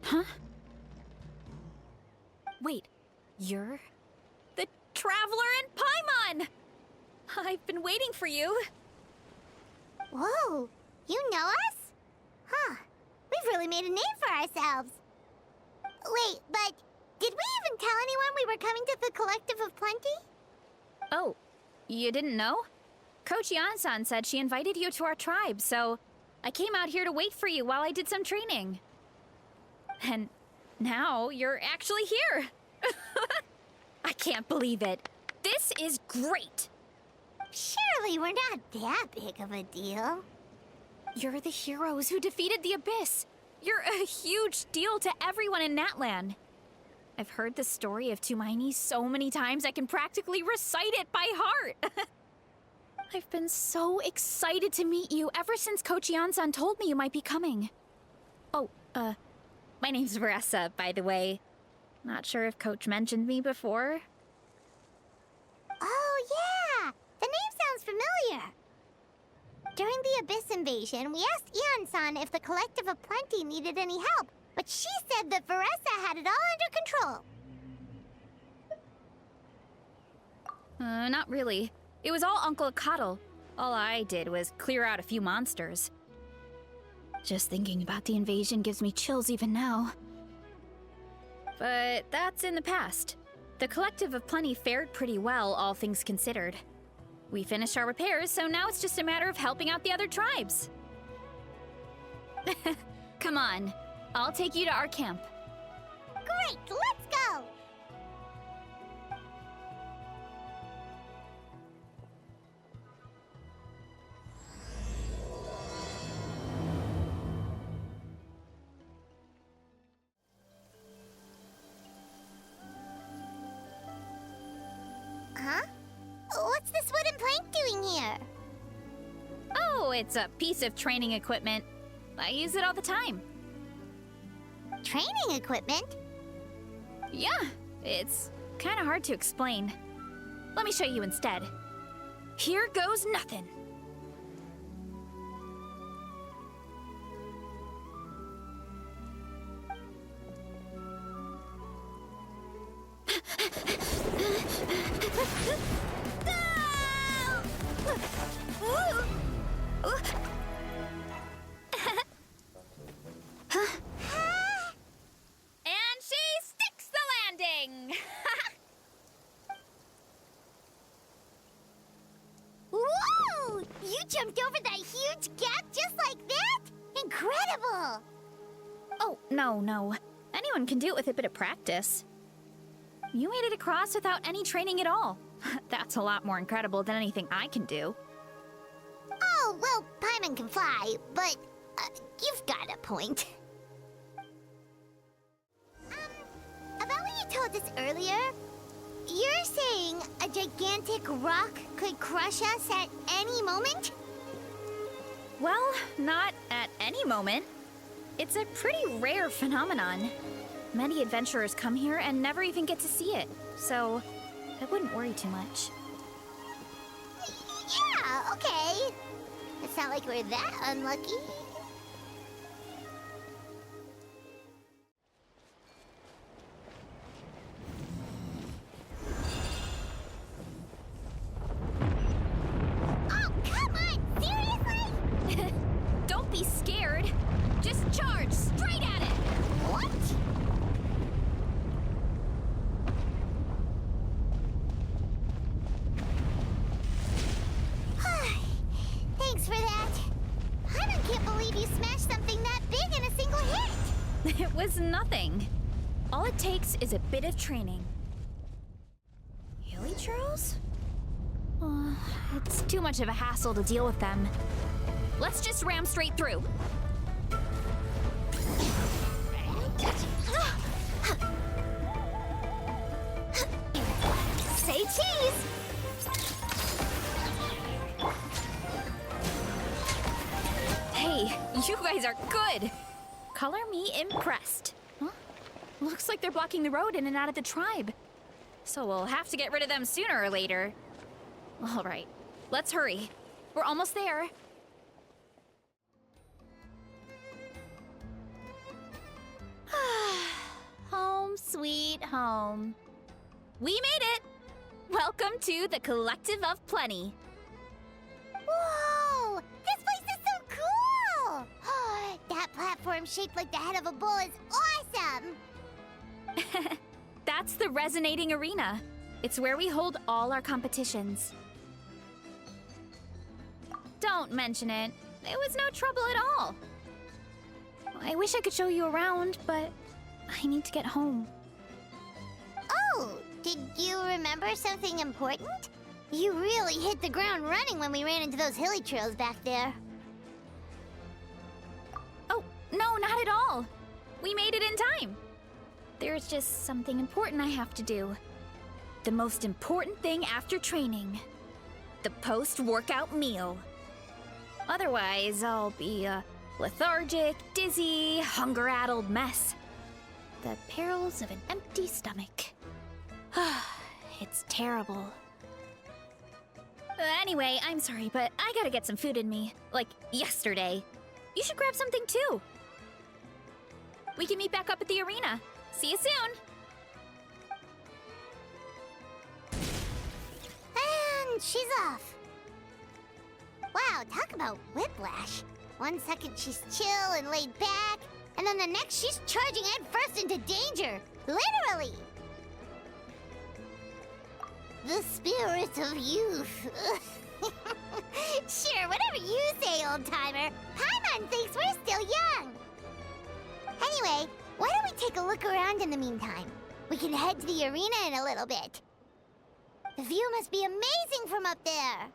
Huh? Wait, you're the Traveler in Paimon! I've been waiting for you. Whoa, you know us? Huh, we've really made a name for ourselves. Wait, but did we even tell anyone we were coming to the Collective of Plenty? Oh, you didn't know? Coach Yan-san said she invited you to our tribe, so I came out here to wait for you while I did some training. And now you're actually here. I can't believe it. This is great. Surely we're not that big of a deal. You're the heroes who defeated the Abyss. You're a huge deal to everyone in Natlan. I've heard the story of Tumaini so many times I can practically recite it by heart. I've been so excited to meet you ever since Coach Yan-san told me you might be coming. Oh, my name's Vanessa, by the way. Not sure if Coach mentioned me before. Oh, yeah! The name sounds familiar. During the Abyss invasion, we asked Ian-san if the Collective of Plenty needed any help, but she said that Vanessa had it all under control. Not really. It was all Uncle Akatl. All I did was clear out a few monsters. Just thinking about the invasion gives me chills even now. But that's in the past. The Collective of Plenty fared pretty well, all things considered. We finished our repairs, so now it's just a matter of helping out the other tribes. Come on, I'll take you to our camp. Great, let's go! Huh? What's this wooden plank doing here? Oh, it's a piece of training equipment. I use it all the time. Training equipment? Yeah, it's kind of hard to explain. Let me show you instead. Here goes nothing. And she sticks the landing! Whoa! You jumped over that huge gap just like that? Incredible! Oh, no. Anyone can do it with a bit of practice. You made it across without any training at all. That's a lot more incredible than anything I can do. Oh, well, Paimon can fly, but you've got a point. About what you told us earlier, you're saying a gigantic rock could crush us at any moment? Well, not at any moment. It's a pretty rare phenomenon. Many adventurers come here and never even get to see it, so I wouldn't worry too much. Yeah, okay. It's not like we're that unlucky. Oh, come on! Seriously? Don't be scared. Just charge straight at it. What? Thanks for that. I can't believe you smashed something that big in a single hit. It was nothing. All it takes is a bit of training. Hilly churros? It's too much of a hassle to deal with them. Let's just ram straight through. Say cheese! Hey, you guys are good. Color me impressed. Huh? Looks like they're blocking the road in and out of the tribe. So we'll have to get rid of them sooner or later. All right, let's hurry. We're almost there. Home sweet home. We made it! Welcome to the Collective of Plenty. Whoa! This place is so cool! That platform shaped like the head of a bull is awesome! That's the Resonating Arena. It's where we hold all our competitions. Don't mention it. It was no trouble at all. I wish I could show you around, but I need to get home. Oh, did you remember something important? You really hit the ground running when we ran into those hilly trails back there. Oh, no, not at all. We made it in time. There's just something important I have to do. The most important thing after training. The post-workout meal. Otherwise, I'll be a lethargic, dizzy, hunger-addled mess. The perils of an empty stomach. It's terrible. Anyway, I'm sorry, but I gotta get some food in me. Like, yesterday. You should grab something, too. We can meet back up at the arena. See you soon! And she's off. Wow, talk about whiplash. 1 second she's chill and laid back, and then the next she's charging head first into danger. Literally! The spirit of youth. Sure, whatever you say, old-timer. Paimon thinks we're still young. Anyway, why don't we take a look around in the meantime? We can head to the arena in a little bit. The view must be amazing from up there.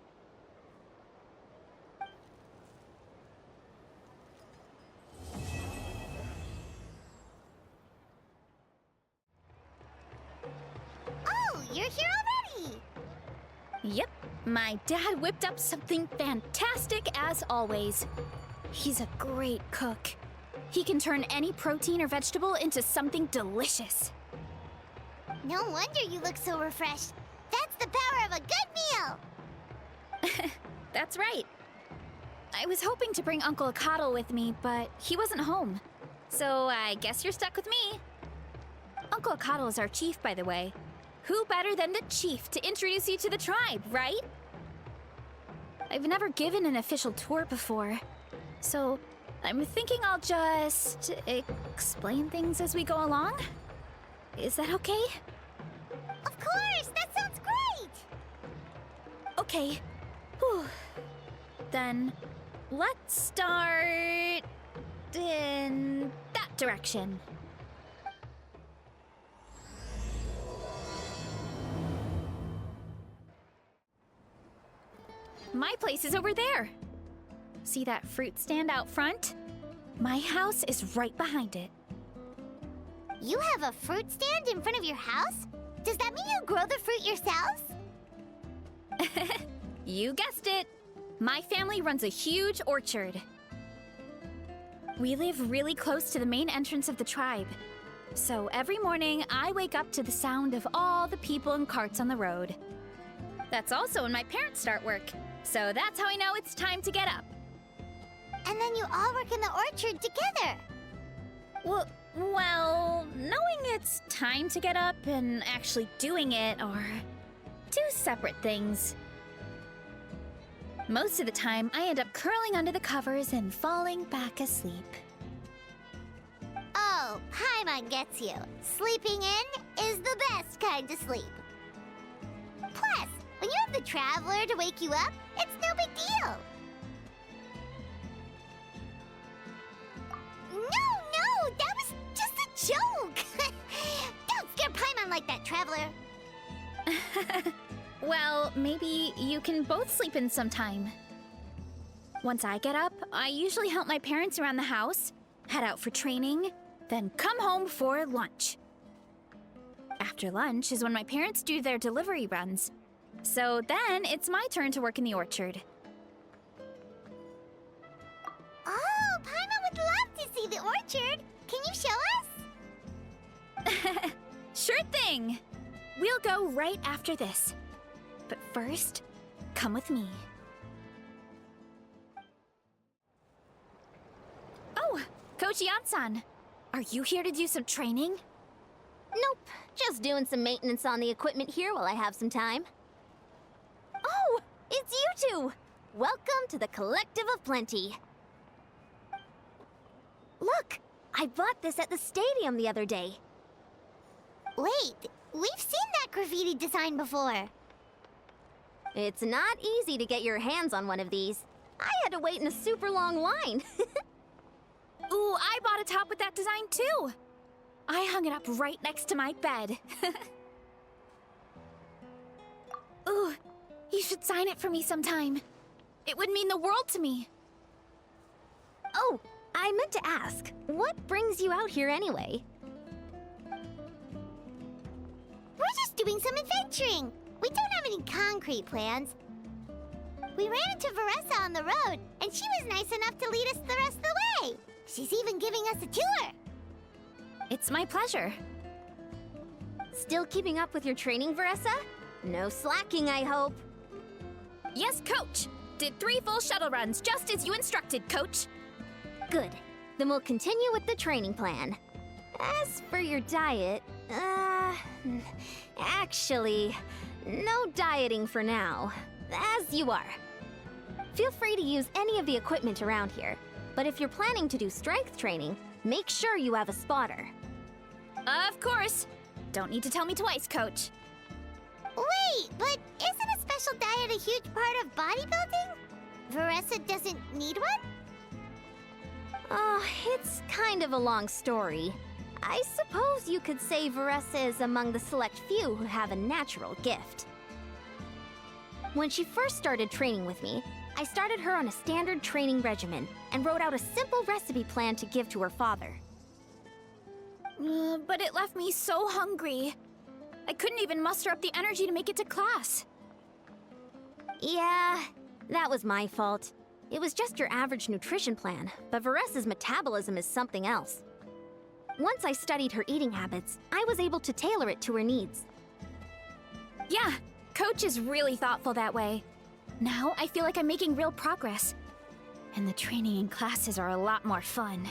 Oh, you're here already! Yep, my dad whipped up something fantastic as always. He's a great cook. He can turn any protein or vegetable into something delicious. No wonder you look so refreshed. That's the power of a good meal! That's right. I was hoping to bring Uncle Coddle with me, but he wasn't home. So I guess you're stuck with me. Uncle Coddle is our chief, by the way. Who better than the chief to introduce you to the tribe, right? I've never given an official tour before, so I'm thinking I'll just explain things as we go along. Is that okay? Of course! That sounds great! Okay. Whew. Then let's start in that direction. My place is over there. See that fruit stand out front? My house is right behind it. You have a fruit stand in front of your house? Does that mean you grow the fruit yourselves? You guessed it. My family runs a huge orchard. We live really close to the main entrance of the tribe. So every morning, I wake up to the sound of all the people and carts on the road. That's also when my parents start work. So that's how I know it's time to get up. And then you all work in the orchard together. Well, knowing it's time to get up and actually doing it are two separate things. Most of the time, I end up curling under the covers and falling back asleep. Oh, Paimon gets you. Sleeping in is the best kind of sleep. Plus, when you have the Traveler to wake you up, it's no big deal. No, that was just a joke. Don't scare Paimon like that, Traveler. Well, maybe you can both sleep in sometime. Once I get up, I usually help my parents around the house, head out for training, then come home for lunch. After lunch is when my parents do their delivery runs. So then it's my turn to work in the orchard. Oh, Paimon would love to see the orchard. Can you show us? Sure thing! We'll go right after this. But first, come with me. Oh, Coach Yan-san. Are you here to do some training? Nope, just doing some maintenance on the equipment here while I have some time. Oh, it's you two! Welcome to the Collective of Plenty. Look, I bought this at the stadium the other day. Wait, we've seen that graffiti design before. It's not easy to get your hands on one of these. I had to wait in a super long line. Ooh, I bought a top with that design too. I hung it up right next to my bed. Ooh, you should sign it for me sometime. It would mean the world to me. Oh, I meant to ask, what brings you out here anyway? We're just doing some adventuring. We don't have any concrete plans. We ran into Veressa on the road, and she was nice enough to lead us the rest of the way. She's even giving us a tour. It's my pleasure. Still keeping up with your training, Veressa? No slacking, I hope. Yes, Coach. Did 3 full shuttle runs, just as you instructed, Coach. Good. Then we'll continue with the training plan. As for your diet, actually, no dieting for now. As you are. Feel free to use any of the equipment around here, but if you're planning to do strength training, make sure you have a spotter. Of course. Don't need to tell me twice, Coach. Wait, but isn't a special diet a huge part of bodybuilding? Veressa doesn't need one? Oh, it's kind of a long story. I suppose you could say Veressa is among the select few who have a natural gift. When she first started training with me, I started her on a standard training regimen and wrote out a simple recipe plan to give to her father. But it left me so hungry. I couldn't even muster up the energy to make it to class. Yeah, that was my fault. It was just your average nutrition plan, but Veressa's metabolism is something else. Once I studied her eating habits, I was able to tailor it to her needs. Yeah, Coach is really thoughtful that way. Now I feel like I'm making real progress. And the training and classes are a lot more fun.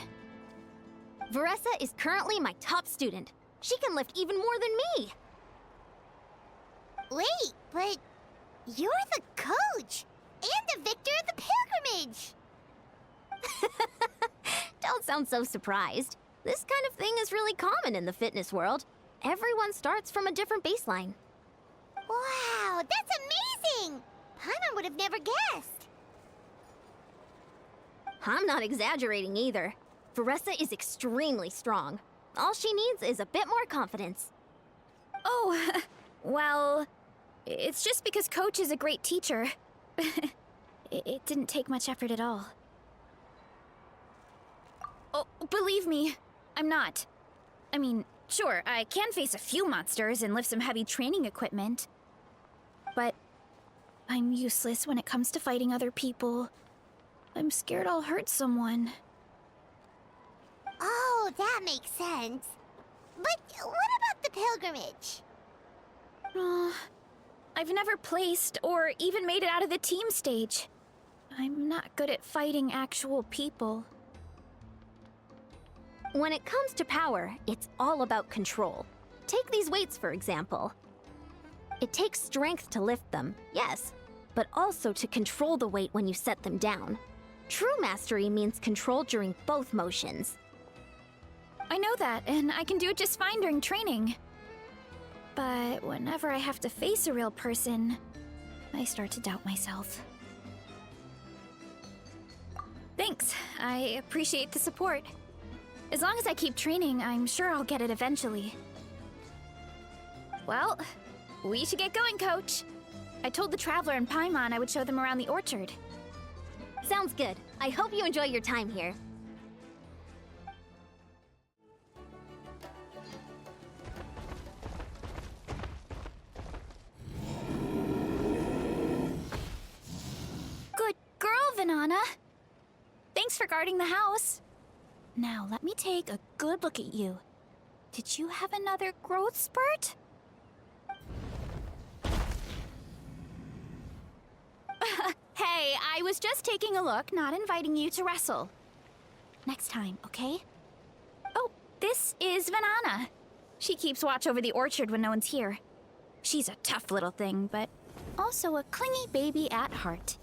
Veressa is currently my top student. She can lift even more than me. Wait, but you're the coach and the victor of the pilgrimage. Don't sound so surprised. This kind of thing is really common in the fitness world. Everyone starts from a different baseline. Wow, that's amazing! Paimon would have never guessed. I'm not exaggerating either. Veressa is extremely strong. All she needs is a bit more confidence. Oh, well, it's just because Coach is a great teacher. It didn't take much effort at all. Oh, believe me, I'm not. I mean, sure, I can face a few monsters and lift some heavy training equipment. But I'm useless when it comes to fighting other people. I'm scared I'll hurt someone. Oh, that makes sense. But what about the pilgrimage? I've never placed or even made it out of the team stage. I'm not good at fighting actual people. When it comes to power, it's all about control. Take these weights, for example. It takes strength to lift them, yes, but also to control the weight when you set them down. True mastery means control during both motions. I know that, and I can do it just fine during training. But whenever I have to face a real person, I start to doubt myself. Thanks. I appreciate the support. As long as I keep training, I'm sure I'll get it eventually. Well, we should get going, Coach. I told the Traveler and Paimon I would show them around the orchard. Sounds good. I hope you enjoy your time here. Good girl, Vanana. Thanks for guarding the house. Now, let me take a good look at you. Did you have another growth spurt? Hey, I was just taking a look, not inviting you to wrestle. Next time, okay? Oh, This is Vanana. She keeps watch over the orchard when no one's here. She's a tough little thing, but also a clingy baby at heart.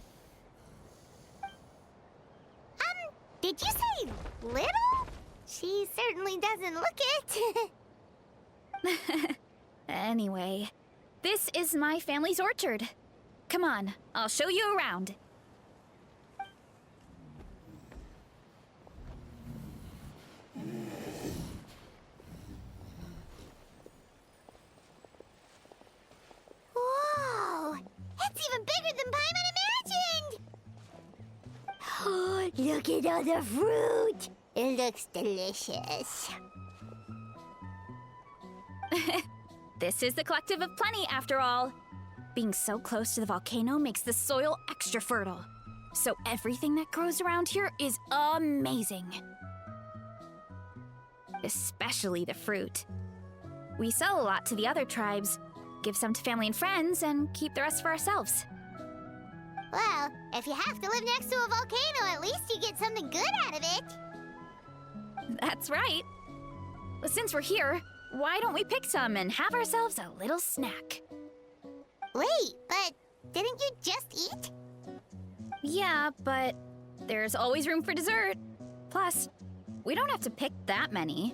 Did you say little? She certainly doesn't look it. Anyway, this is my family's orchard. Come on, I'll show you around. Whoa! It's even bigger than Paimon imagined! Oh, look at all the fruit! It looks delicious. This is the Collective of Plenty, after all. Being so close to the volcano makes the soil extra fertile. So everything that grows around here is amazing. Especially the fruit. We sell a lot to the other tribes, give some to family and friends, and keep the rest for ourselves. Well, if you have to live next to a volcano, at least you get something good out of it. That's right. Well, since we're here, why don't we pick some and have ourselves a little snack? Wait, but didn't you just eat? Yeah, but there's always room for dessert. Plus, we don't have to pick that many.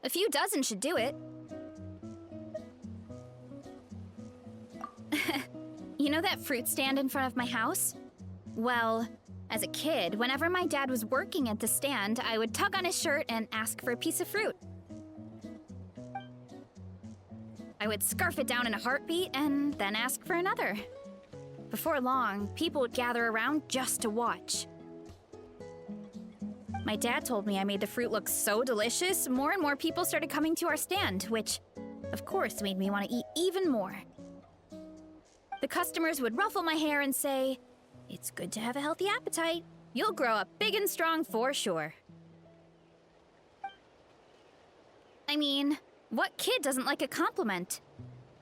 A few dozen should do it. You know that fruit stand in front of my house? Well, as a kid, whenever my dad was working at the stand, I would tug on his shirt and ask for a piece of fruit. I would scarf it down in a heartbeat and then ask for another. Before long, people would gather around just to watch. My dad told me I made the fruit look so delicious, more and more people started coming to our stand, which, of course, made me want to eat even more. The customers would ruffle my hair and say, "It's good to have a healthy appetite. You'll grow up big and strong for sure." I mean, what kid doesn't like a compliment?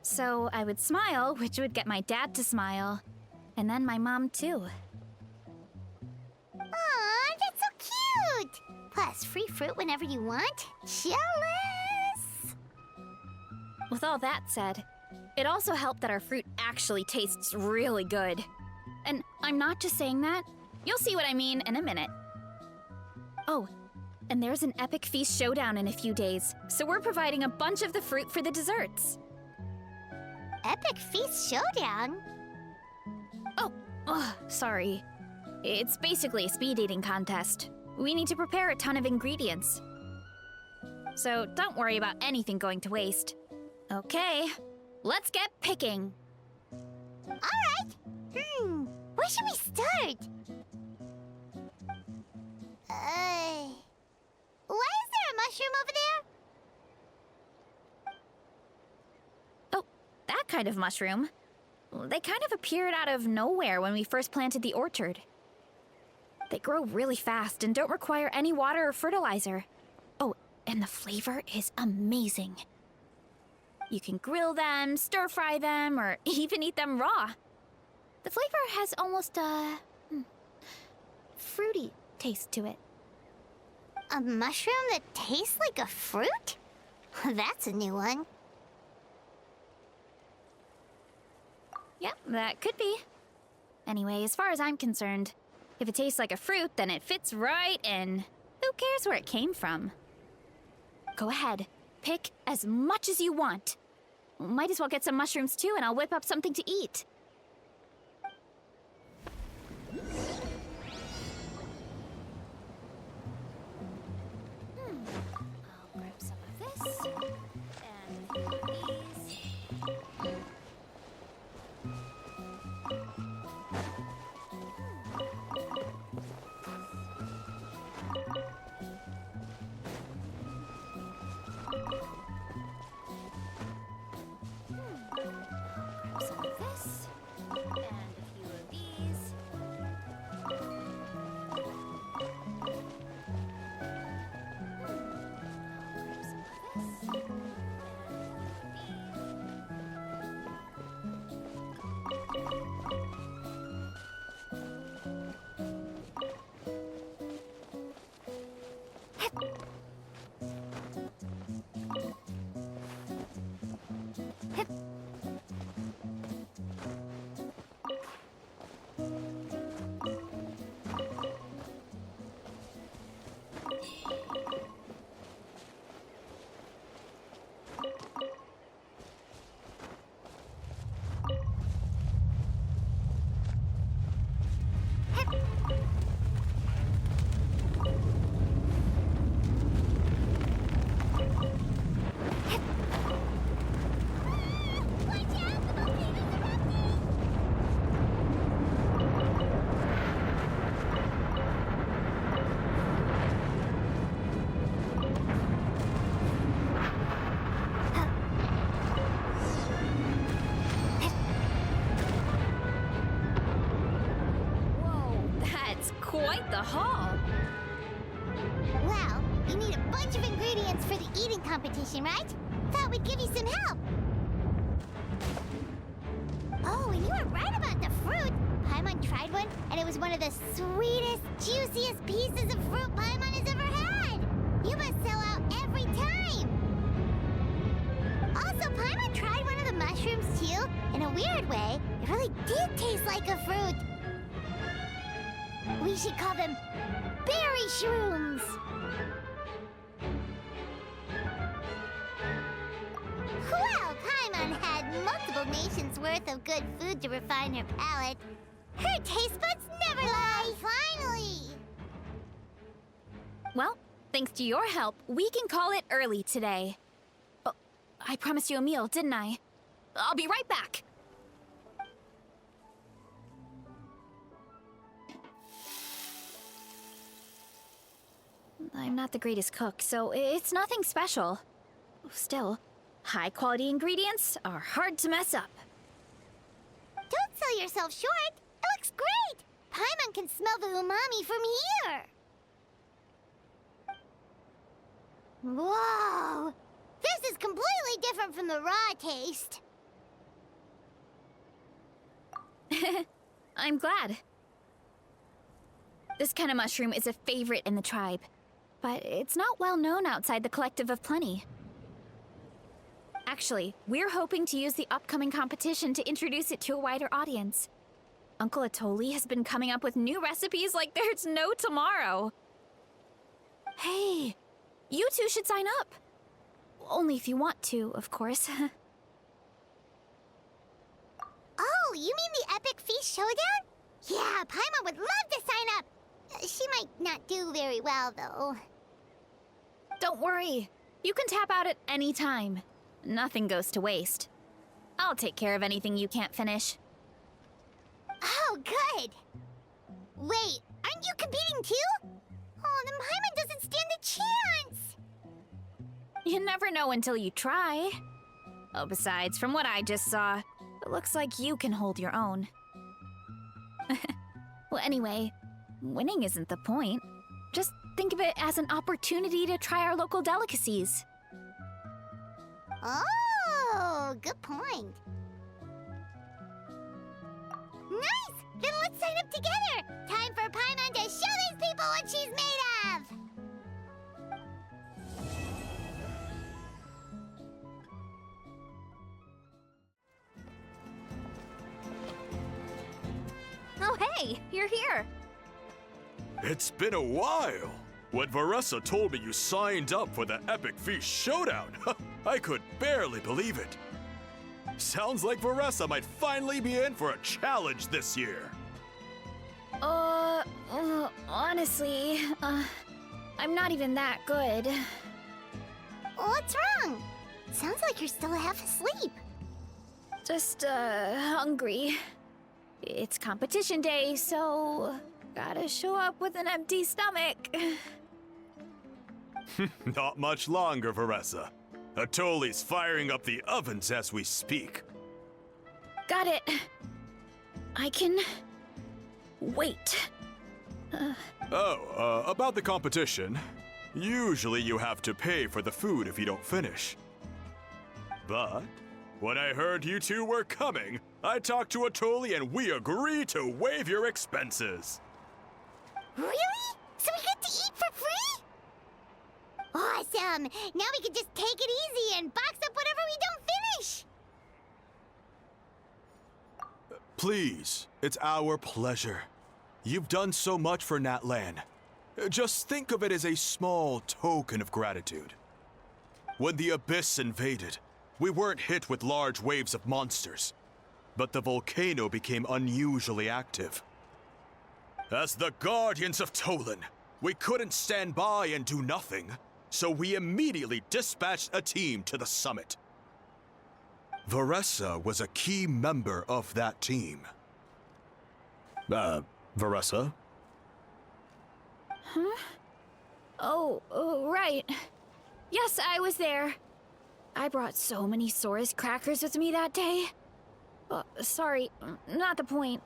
So I would smile, which would get my dad to smile. And then my mom, too. Aw, that's so cute! Plus, free fruit whenever you want. Jealous! With all that said, it also helped that our fruit actually tastes really good. And I'm not just saying that. You'll see what I mean in a minute. Oh, and there's an epic feast showdown in a few days, so we're providing a bunch of the fruit for the desserts. Epic Feast Showdown? Oh, sorry. It's basically a speed eating contest. We need to prepare a ton of ingredients. So don't worry about anything going to waste. Okay, let's get picking. Alright. Where should we start? Why is there a mushroom over there? Oh, that kind of mushroom. They kind of appeared out of nowhere when we first planted the orchard. They grow really fast and don't require any water or fertilizer. Oh, and the flavor is amazing. You can grill them, stir-fry them, or even eat them raw. The flavor has almost a fruity taste to it. A mushroom that tastes like a fruit? That's a new one. Yeah, that could be. Anyway, as far as I'm concerned, if it tastes like a fruit, then it fits right in. Who cares where it came from? Go ahead, pick as much as you want. Might as well get some mushrooms too, and I'll whip up something to eat. I'll grab some of this, and these. Grab some of this. quite the haul. Well, you need a bunch of ingredients for the eating competition, right? Thought we'd give you some help. Oh, and you were right about the fruit. Paimon tried one, and it was one of the sweetest, juiciest pieces of fruit Paimon has ever had. You must sell out every time. Also, Paimon tried one of the mushrooms, too. In a weird way, it really did taste like a fruit. We should call them berry shrooms. Well, Paimon had multiple nations' worth of good food to refine her palate. Her taste buds never lie. Finally! Well, thanks to your help, we can call it early today. Oh, I promised you a meal, didn't I? I'll be right back. I'm not the greatest cook, so it's nothing special. Still, high-quality ingredients are hard to mess up. Don't sell yourself short. It looks great. Paimon can smell the umami from here. Whoa! This is completely different from the raw taste. I'm glad. This kind of mushroom is a favorite in the tribe, but it's not well known outside the Collective of Plenty. Actually, we're hoping to use the upcoming competition to introduce it to a wider audience. Uncle Atoli has been coming up with new recipes like there's no tomorrow. Hey, you two should sign up. Only if you want to, of course. Oh, you mean the Epic Feast Showdown? Yeah, Paimon would love to sign up. She might not do very well, though. Don't worry. You can tap out at any time. Nothing goes to waste. I'll take care of anything you can't finish. Oh, good. Wait, aren't you competing too? Oh, then Paimon doesn't stand a chance. You never know until you try. Oh, besides, from what I just saw, it looks like you can hold your own. Well, anyway, winning isn't the point. Just think of it as an opportunity to try our local delicacies. Oh, good point. Nice! Then let's sign up together! Time for Paimon to show these people what she's made of! Oh, hey, you're here. It's been a while. When Varessa told me you signed up for the Epic Feast Showdown, I could barely believe it. Sounds like Varessa might finally be in for a challenge this year. Honestly, I'm not even that good. What's wrong? Sounds like you're still half asleep. Just, hungry. It's competition day, so gotta show up with an empty stomach. Not much longer, Varessa. Atoli's firing up the ovens as we speak. Got it. I can wait. About the competition. Usually you have to pay for the food if you don't finish. But when I heard you two were coming, I talked to Atoli and we agreed to waive your expenses. Really? So we get to eat for free? Awesome! Now we can just take it easy and box up whatever we don't finish! Please, it's our pleasure. You've done so much for Natlan. Just think of it as a small token of gratitude. When the Abyss invaded, we weren't hit with large waves of monsters, but the volcano became unusually active. As the Guardians of Tolan, we couldn't stand by and do nothing, so we immediately dispatched a team to the summit. Varessa was a key member of that team. Varessa? Huh? Oh, right. Yes, I was there. I brought so many Sora's crackers with me that day. Sorry, not the point.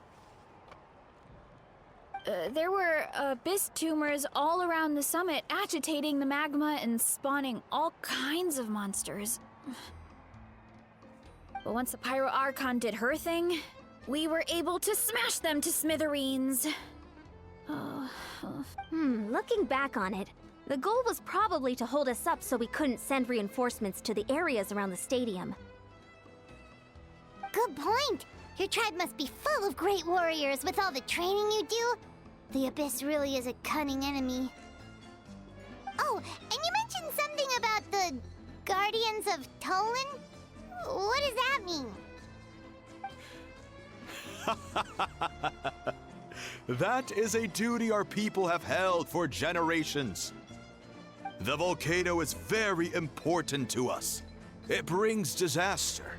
There were abyss tumors all around the summit, agitating the magma and spawning all kinds of monsters. But once the Pyro Archon did her thing, we were able to smash them to smithereens. Looking back on it, the goal was probably to hold us up so we couldn't send reinforcements to the areas around the stadium. Good point. Your tribe must be full of great warriors with all the training you do. The Abyss really is a cunning enemy. Oh, and you mentioned something about the Guardians of Tolan? What does that mean? That is a duty our people have held for generations. The volcano is very important to us. It brings disaster,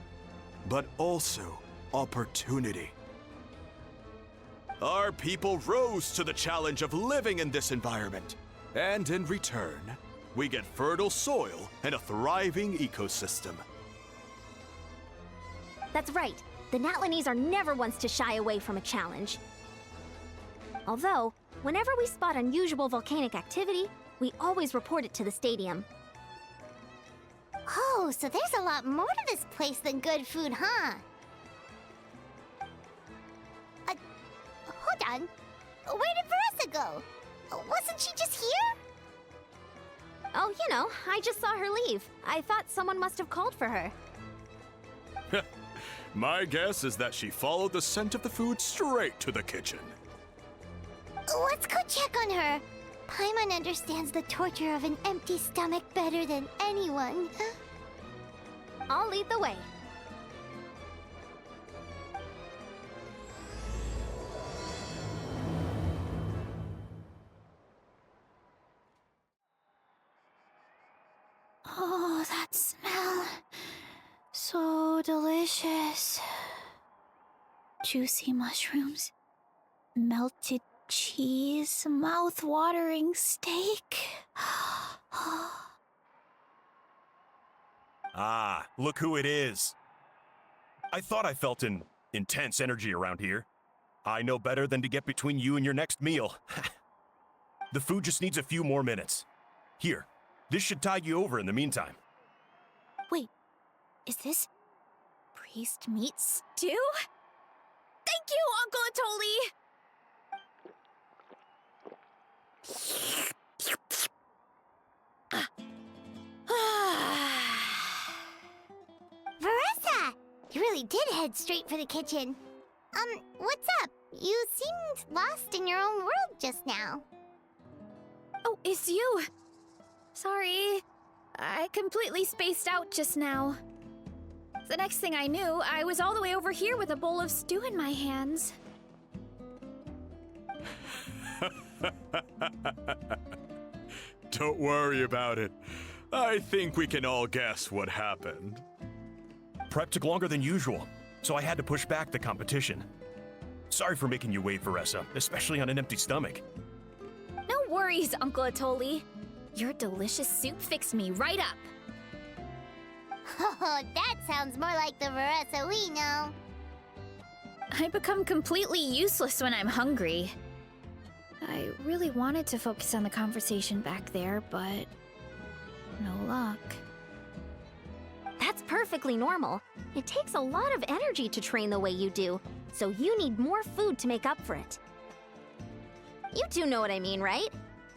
but also opportunity. Our people rose to the challenge of living in this environment, and in return, we get fertile soil and a thriving ecosystem. That's right. The Natlanese are never ones to shy away from a challenge. Although, whenever we spot unusual volcanic activity, we always report it to the stadium. Oh, so there's a lot more to this place than good food, huh? Hold on. Where did Veressa go? Wasn't she just here? Oh, you know, I just saw her leave. I thought someone must have called for her. My guess is that she followed the scent of the food straight to the kitchen. Let's go check on her. Paimon understands the torture of an empty stomach better than anyone. I'll lead the way. Oh, that smell. So delicious. Juicy mushrooms, melted cheese, mouth-watering steak. Ah, look who it is. I thought I felt an intense energy around here. I know better than to get between you and your next meal. The food just needs a few more minutes. Here, this should tide you over in the meantime. Wait, is this priest meat stew? Thank you, Uncle Atoli! Veressa! You really did head straight for the kitchen. What's up? You seemed lost in your own world just now. Oh, it's you. Sorry. I completely spaced out just now. The next thing I knew, I was all the way over here with a bowl of stew in my hands. Don't worry about it. I think we can all guess what happened. Prep took longer than usual, so I had to push back the competition. Sorry for making you wait, Veressa, especially on an empty stomach. No worries, Uncle Atoli. Your delicious soup fixed me right up. Oh, that sounds more like the Veressa we know. I become completely useless when I'm hungry. I really wanted to focus on the conversation back there, but no luck. That's perfectly normal. It takes a lot of energy to train the way you do, so you need more food to make up for it. You two know what I mean, right?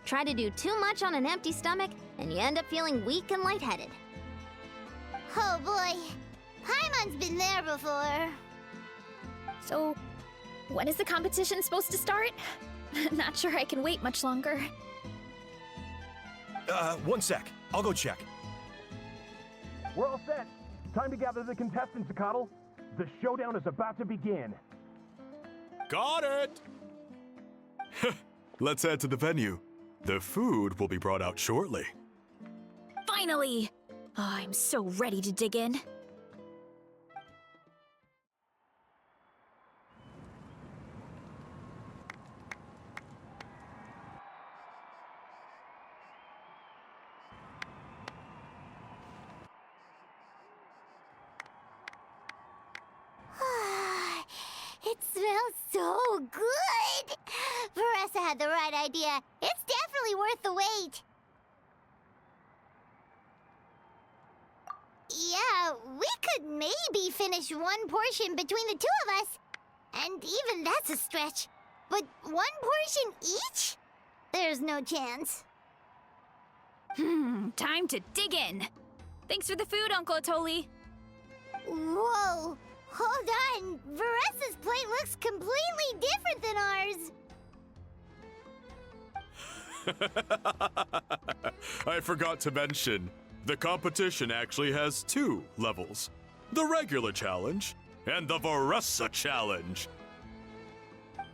Try to do too much on an empty stomach, and you end up feeling weak and lightheaded. Oh boy, Paimon's been there before. So, when is the competition supposed to start? Not sure I can wait much longer. 1 sec. I'll go check. We're all set. Time to gather the contestants, Akatl. The showdown is about to begin. Got it! Let's head to the venue. The food will be brought out shortly. Finally! Oh, I'm so ready to dig in. It smells so good! Veressa Veressa had the right idea. It's definitely worth the wait. Yeah, we could maybe finish one portion between the two of us. And even that's a stretch. But one portion each? There's no chance. Time to dig in. Thanks for the food, Uncle Atoli. Whoa! Hold on! Veressa's plate looks completely different than ours! I forgot to mention, the competition actually has 2 levels. The regular challenge and the Veressa challenge.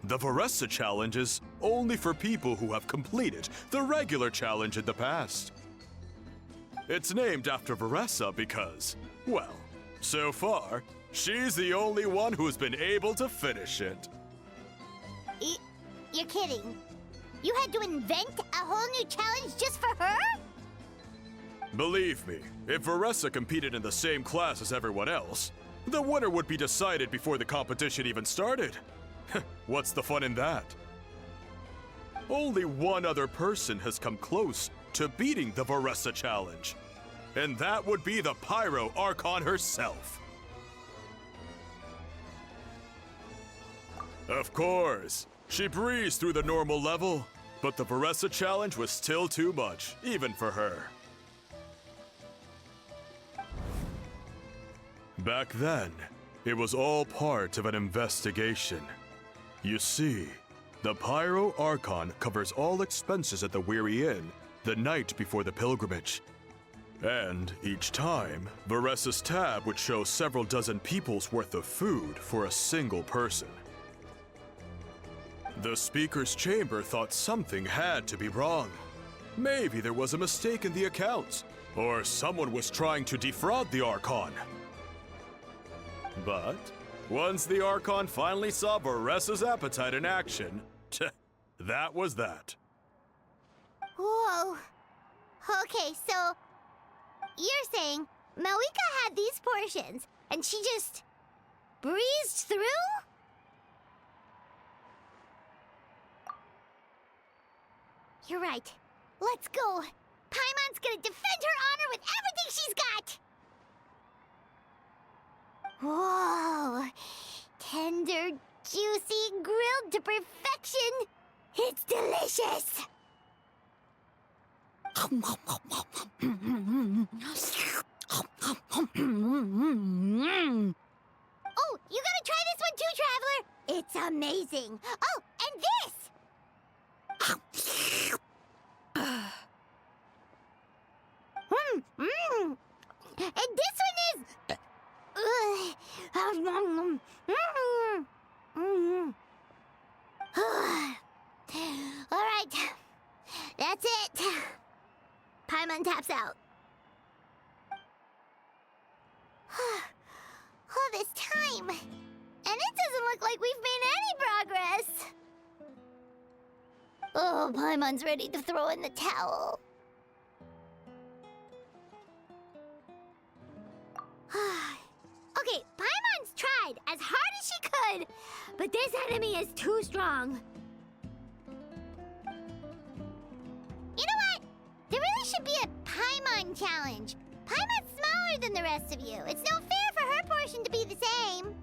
The Veressa challenge is only for people who have completed the regular challenge in the past. It's named after Veressa because, well, so far, she's the only one who's been able to finish it. You're kidding. You had to invent a whole new challenge just for her? Believe me, if Veressa competed in the same class as everyone else, the winner would be decided before the competition even started. What's the fun in that? Only one other person has come close to beating the Veressa challenge, and that would be the Pyro Archon herself. Of course, she breezed through the normal level, but the Veressa challenge was still too much, even for her. Back then, it was all part of an investigation. You see, the Pyro Archon covers all expenses at the Weary Inn the night before the pilgrimage. And each time, Veressa's tab would show several dozen people's worth of food for a single person. The speaker's chamber thought something had to be wrong. Maybe there was a mistake in the accounts, or someone was trying to defraud the Archon. But once the Archon finally saw Veressa's appetite in action, that was that. Whoa. Okay, so you're saying Malika had these portions and she just breezed through? You're right. Let's go. Paimon's gonna defend her honor with everything she's got! Whoa! Tender, juicy, grilled to perfection! It's delicious! Oh, you gotta try this one too, Traveler! It's amazing! Oh, and this! And this one is... All right, that's it. Paimon taps out. All this time, and it doesn't look like we've made any progress. Oh, Paimon's ready to throw in the towel. Okay, Paimon's tried as hard as she could, but this enemy is too strong. You know what? There really should be a Paimon challenge. Paimon's smaller than the rest of you. It's no fair for her portion to be the same.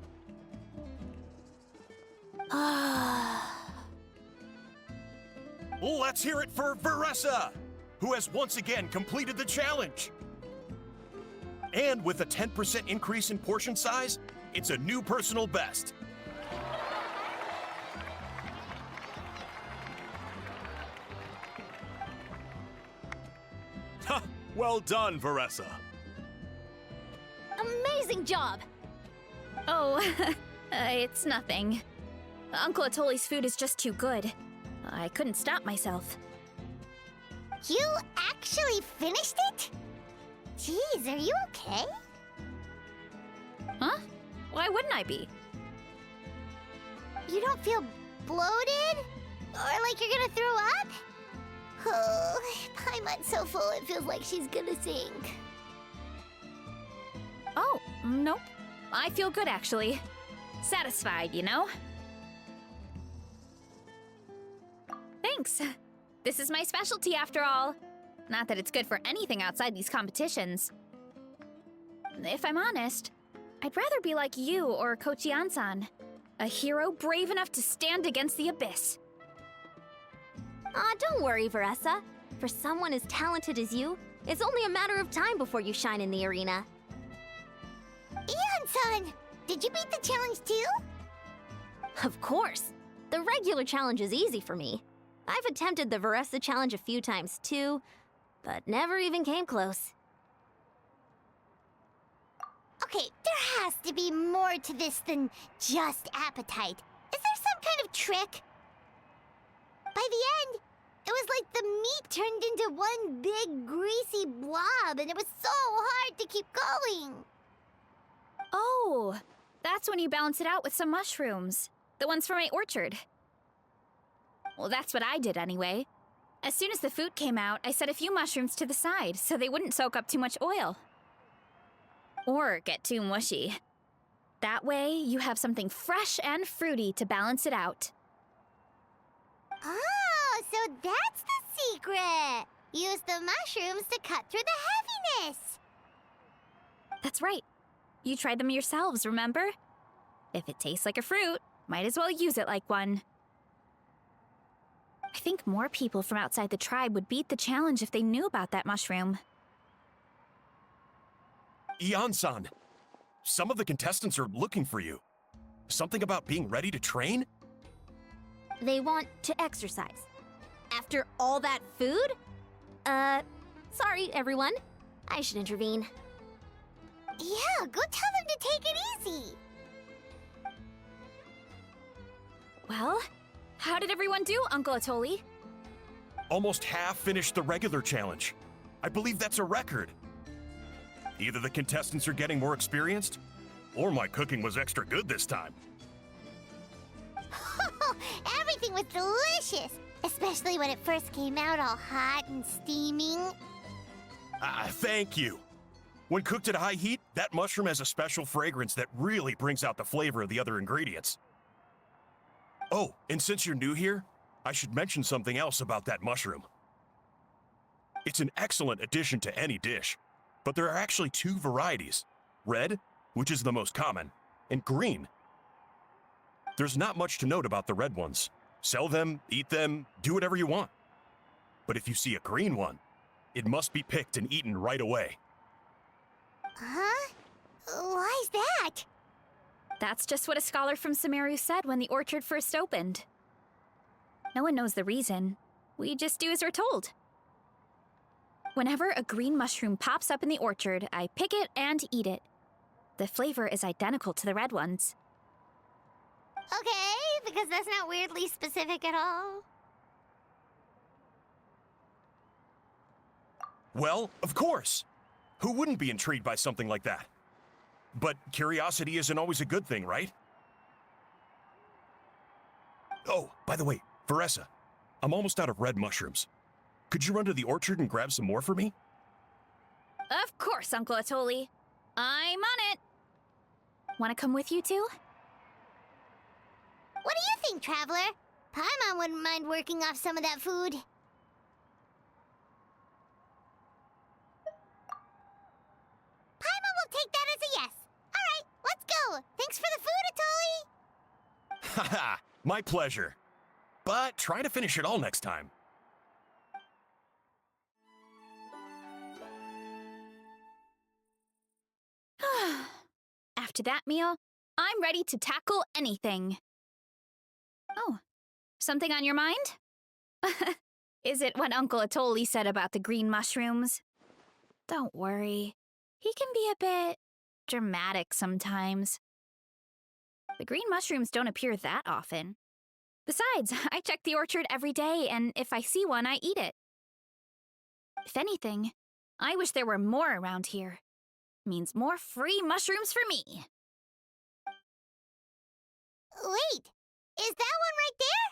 Let's hear it for Veressa, who has once again completed the challenge. And with a 10% increase in portion size, it's a new personal best. Ha! Well done, Veressa. Amazing job! Oh, it's nothing. Uncle Atoli's food is just too good. I couldn't stop myself. You actually finished it? Jeez, are you okay? Huh? Why wouldn't I be? You don't feel bloated? Or like you're gonna throw up? Oh, Paimon's so full it feels like she's gonna sink. Oh, nope. I feel good, actually. Satisfied, you know? Thanks. This is my specialty after all. Not that it's good for anything outside these competitions. If I'm honest, I'd rather be like you or Kochi-san. A hero brave enough to stand against the abyss. Aw, don't worry, Veressa. For someone as talented as you, it's only a matter of time before you shine in the arena. Ian-san, did you beat the challenge too? Of course. The regular challenge is easy for me. I've attempted the Veressa challenge a few times too, but never even came close. Okay, there has to be more to this than just appetite. Is there some kind of trick? By the end, it was like the meat turned into one big greasy blob, and it was so hard to keep going. Oh, that's when you balance it out with some mushrooms. The ones from my orchard. Well, that's what I did anyway. As soon as the food came out, I set a few mushrooms to the side so they wouldn't soak up too much oil. Or get too mushy. That way, you have something fresh and fruity to balance it out. Oh, so that's the secret! Use the mushrooms to cut through the heaviness! That's right. You tried them yourselves, remember? If it tastes like a fruit, might as well use it like one. I think more people from outside the tribe would beat the challenge if they knew about that mushroom. Ian-san, some of the contestants are looking for you. Something about being ready to train? They want to exercise. After all that food? Sorry, everyone. I should intervene. Yeah, go tell them to take it easy! Well, how did everyone do, Uncle Atoli? Almost half finished the regular challenge. I believe that's a record. Either the contestants are getting more experienced, or my cooking was extra good this time. Everything was delicious! Especially when it first came out all hot and steaming. Thank you. When cooked at high heat, that mushroom has a special fragrance that really brings out the flavor of the other ingredients. Oh, and since you're new here, I should mention something else about that mushroom. It's an excellent addition to any dish, but there are actually two varieties. Red, which is the most common, and green. There's not much to note about the red ones. Sell them, eat them, do whatever you want. But if you see a green one, it must be picked and eaten right away. Huh? Why's that? That's just what a scholar from Sumeru said when the orchard first opened. No one knows the reason. We just do as we're told. Whenever a green mushroom pops up in the orchard, I pick it and eat it. The flavor is identical to the red ones. Okay, because that's not weirdly specific at all. Well, of course. Who wouldn't be intrigued by something like that? But curiosity isn't always a good thing, right? Oh, by the way, Veressa, I'm almost out of red mushrooms. Could you run to the orchard and grab some more for me? Of course, Uncle Atoli. I'm on it. Want to come with you too? What do you think, Traveler? Paimon wouldn't mind working off some of that food. Paimon will take that as a yes. All right, let's go. Thanks for the food, Atoli. Haha, my pleasure. But try to finish it all next time. After that meal, I'm ready to tackle anything. Oh, something on your mind? Is it what Uncle Atoli said about the green mushrooms? Don't worry. He can be a bit dramatic sometimes. The green mushrooms don't appear that often. Besides, I check the orchard every day, and if I see one, I eat it. If anything, I wish there were more around here. Means more free mushrooms for me. Wait, is that one right there?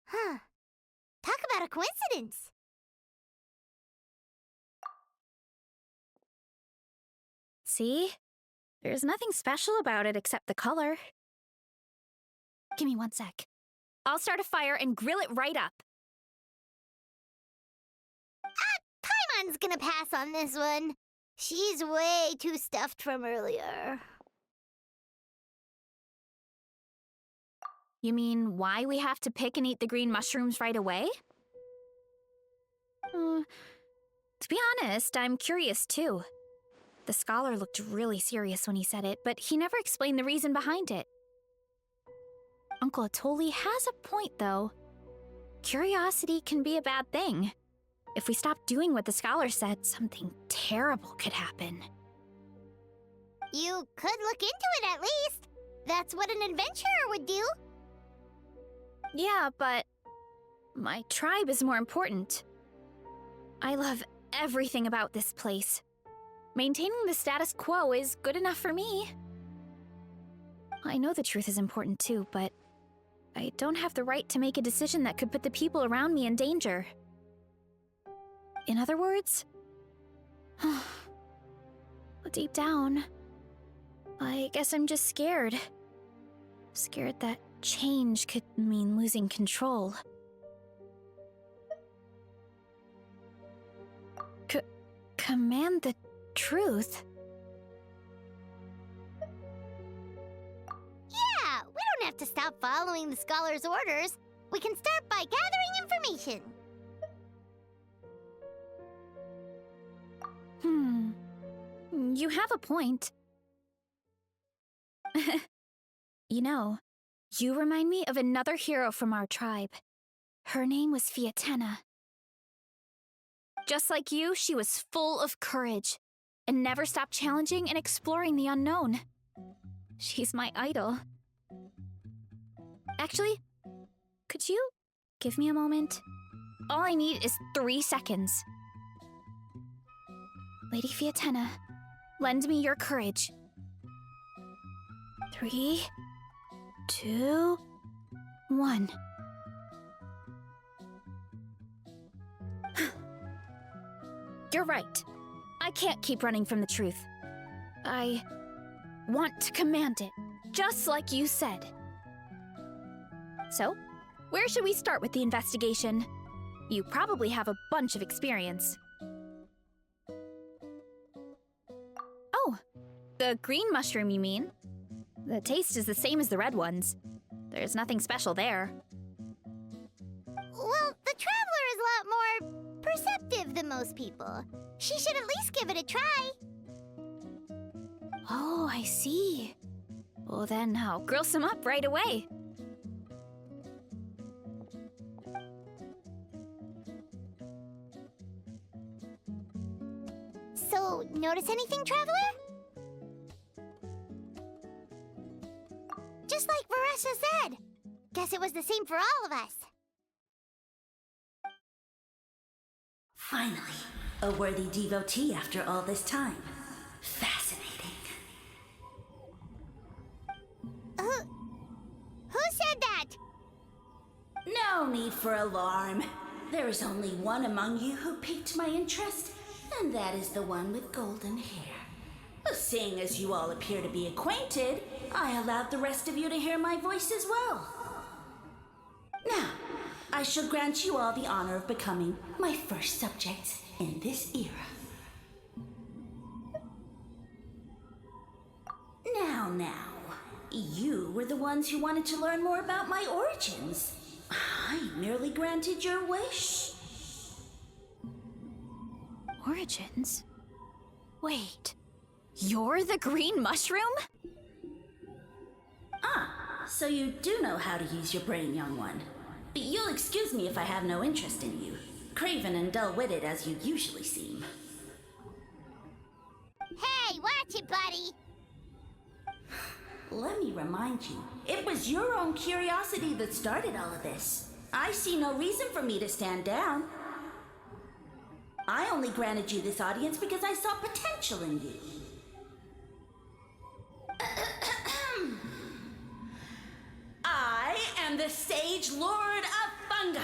Huh. Talk about a coincidence. See? There's nothing special about it except the color. Give me one sec. I'll start a fire and grill it right up. Natlan's gonna pass on this one. She's way too stuffed from earlier. You mean why we have to pick and eat the green mushrooms right away? To be honest, I'm curious too. The scholar looked really serious when he said it, but he never explained the reason behind it. Uncle Atoli has a point, though. Curiosity can be a bad thing. If we stop doing what the scholar said, something terrible could happen. You could look into it at least. That's what an adventurer would do. Yeah, but my tribe is more important. I love everything about this place. Maintaining the status quo is good enough for me. I know the truth is important too, but I don't have the right to make a decision that could put the people around me in danger. In other words, deep down, I guess I'm just scared. Scared that change could mean losing control. Command the truth? Yeah, we don't have to stop following the scholar's orders. We can start by gathering information. You have a point. You know, you remind me of another hero from our tribe. Her name was Fiatena. Just like you, she was full of courage and never stopped challenging and exploring the unknown. She's my idol. Actually, could you give me a moment? All I need is 3 seconds. Lady Fiatena, lend me your courage. 3, 2, 1. You're right. I can't keep running from the truth. I want to command it, just like you said. So, where should we start with the investigation? You probably have a bunch of experience. Oh, the green mushroom, you mean? The taste is the same as the red ones. There's nothing special there. Well, the Traveler is a lot more perceptive than most people. She should at least give it a try. Oh, I see. Well, then I'll grill some up right away. So, notice anything, Traveler? Just like Varesha said. Guess it was the same for all of us. Finally, a worthy devotee after all this time. Fascinating. Who said that? No need for alarm. There is only one among you who piqued my interest, and that is the one with golden hair. Seeing as you all appear to be acquainted, I allowed the rest of you to hear my voice as well. Now, I shall grant you all the honor of becoming my first subjects in this era. Now, you were the ones who wanted to learn more about my origins. I merely granted your wish. Origins? Wait, you're the green mushroom? So you do know how to use your brain, young one. But you'll excuse me if I have no interest in you, craven and dull-witted as you usually seem. Hey, watch it, buddy! Let me remind you, it was your own curiosity that started all of this. I see no reason for me to stand down. I only granted you this audience because I saw potential in you. I am the Sage Lord of Fungi.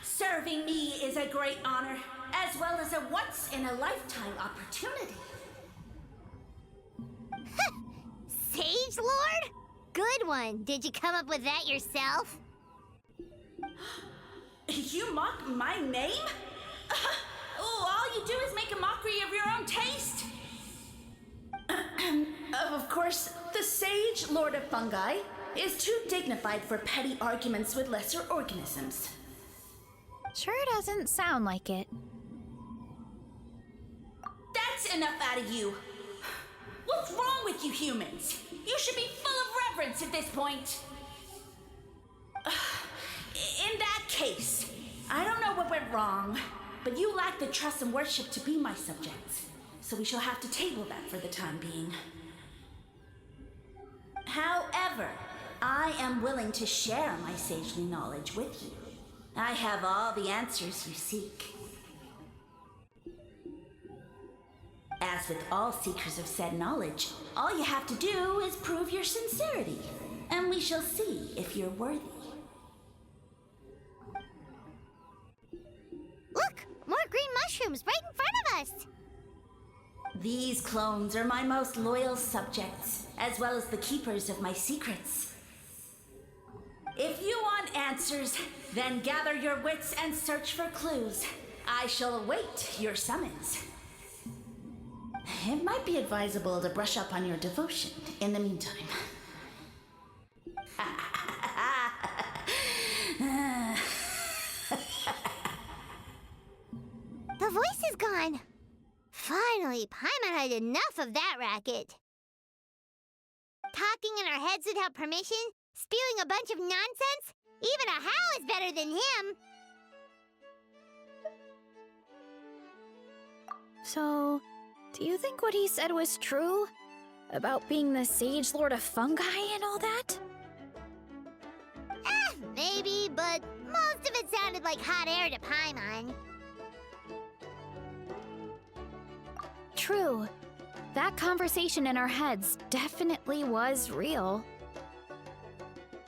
Serving me is a great honor, as well as a once-in-a-lifetime opportunity. Sage Lord? Good one. Did you come up with that yourself? You mock my name? all you do is make a mockery of your own taste. Of course, the Sage Lord of Fungi is too dignified for petty arguments with lesser organisms. Sure doesn't sound like it. That's enough out of you. What's wrong with you humans? You should be full of reverence at this point. In that case, I don't know what went wrong, but you lack the trust and worship to be my subjects. So we shall have to table that for the time being. However, I am willing to share my sagely knowledge with you. I have all the answers you seek. As with all seekers of said knowledge, all you have to do is prove your sincerity, and we shall see if you're worthy. Look! More green mushrooms right in front of us! These clones are my most loyal subjects, as well as the keepers of my secrets. If you want answers, then gather your wits and search for clues. I shall await your summons. It might be advisable to brush up on your devotion in the meantime. The voice is gone. Finally, Paimon had enough of that racket. Talking in our heads without permission, spewing a bunch of nonsense, even a How is better than him. So, do you think what he said was true? About being the Sage Lord of Fungi and all that? Maybe, but most of it sounded like hot air to Paimon. True. That conversation in our heads definitely was real.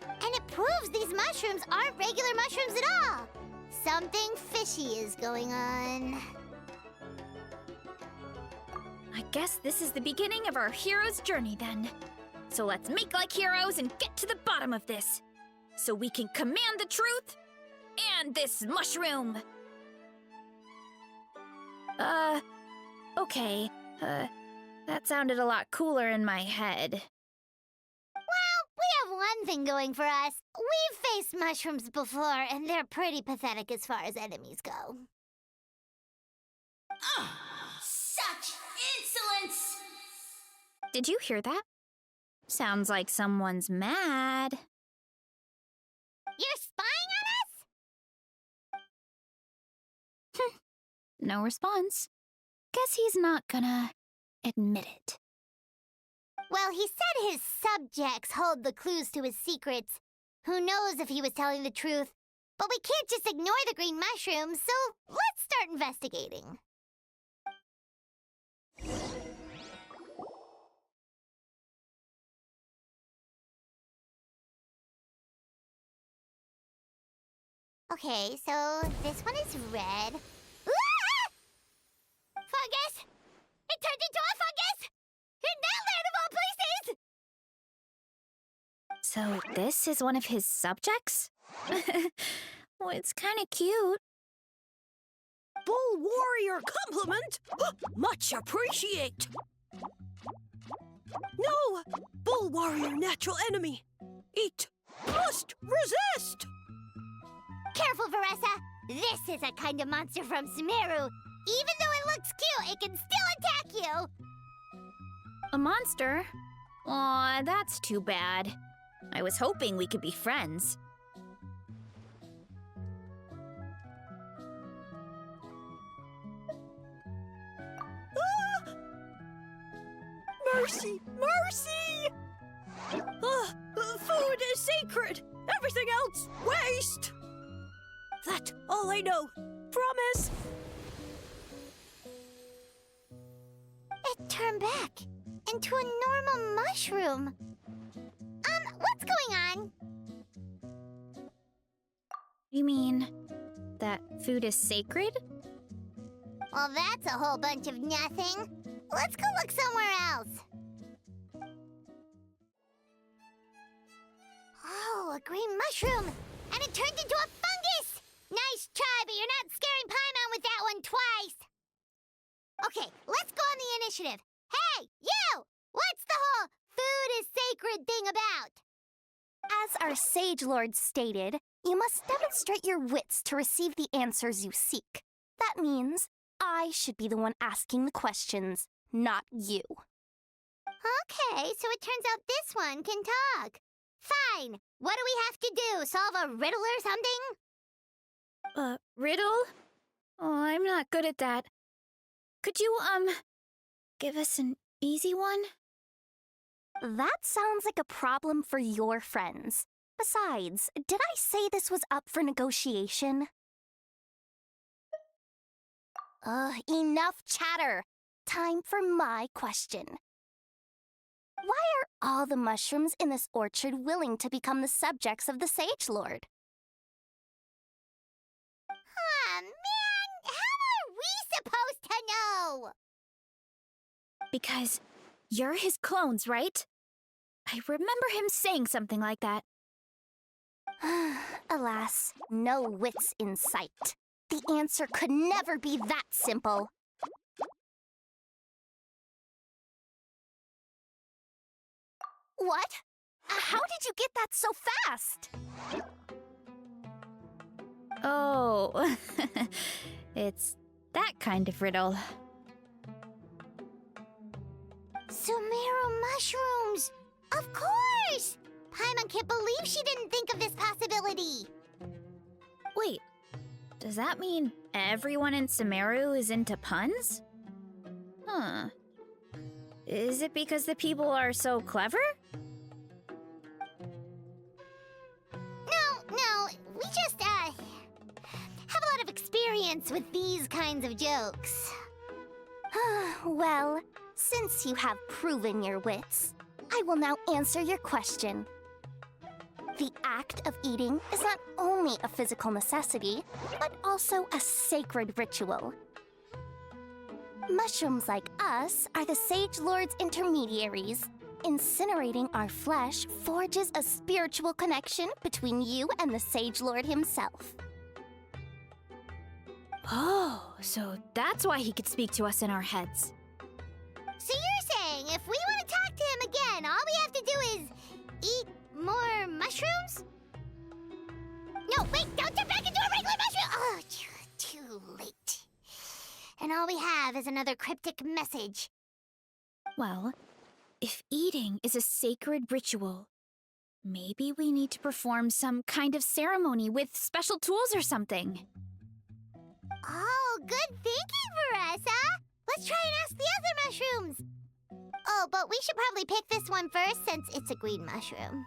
And it proves these mushrooms aren't regular mushrooms at all. Something fishy is going on. I guess this is the beginning of our hero's journey then. So let's make like heroes and get to the bottom of this. So we can command the truth and this mushroom. Okay. That sounded a lot cooler in my head. Well, we have one thing going for us. We've faced mushrooms before, and they're pretty pathetic as far as enemies go. Such insolence! Did you hear that? Sounds like someone's mad. You're spying on us? No response. Guess he's not gonna admit it. Well, he said his subjects hold the clues to his secrets. Who knows if he was telling the truth? But we can't just ignore the green mushrooms, so let's start investigating. Okay, so this one is red. Ah! Fungus! It turned into a fungus! In that land of all places! So this is one of his subjects? Well, it's kinda cute. Bull warrior compliment! Much appreciate! No! Bull warrior natural enemy! Eat! Must resist! Careful, Veressa! This is a kind of monster from Sumeru. Even though it looks cute, it can still attack you! A monster? Aw, that's too bad. I was hoping we could be friends. Mercy! Mercy! Food is sacred! Everything else, waste! That's all I know. Promise! It turned back into a normal mushroom. What's going on? You mean that food is sacred? Well, that's a whole bunch of nothing. Let's go look somewhere else. Oh, a green mushroom! And it turned into a fungus! Nice try, but you're not scaring Paimon with that one twice! initiative. Hey, you! What's the whole food is sacred thing about? As our Sage Lord stated, you must demonstrate your wits to receive the answers you seek. That means I should be the one asking the questions, not you. Okay, so it turns out this one can talk. Fine. What do we have to do? Solve a riddle or something? Riddle? Oh, I'm not good at that. Could you, give us an easy one? That sounds like a problem for your friends. Besides, did I say this was up for negotiation? Enough chatter. Time for my question. Why are all the mushrooms in this orchard willing to become the subjects of the Sage Lord? Man, how are we supposed to know? Because you're his clones, right? I remember him saying something like that. Alas, no wits in sight. The answer could never be that simple. What? How did you get that so fast? Oh, it's that kind of riddle. Sumeru mushrooms! Of course! Paimon can't believe she didn't think of this possibility. Wait, does that mean everyone in Sumeru is into puns? Huh. Is it because the people are so clever? No, we just, have a lot of experience with these kinds of jokes. Well, since you have proven your wits, I will now answer your question. The act of eating is not only a physical necessity, but also a sacred ritual. Mushrooms like us are the Sage Lord's intermediaries. Incinerating our flesh forges a spiritual connection between you and the Sage Lord himself. Oh, so that's why he could speak to us in our heads. So you're saying if we want to talk to him again, all we have to do is eat more mushrooms? No, wait, don't turn back into a regular mushroom! Oh, too late. And all we have is another cryptic message. Well, if eating is a sacred ritual, maybe we need to perform some kind of ceremony with special tools or something. Oh, good thinking, Veressa! Let's try and ask the other mushrooms! Oh, but we should probably pick this one first since it's a green mushroom.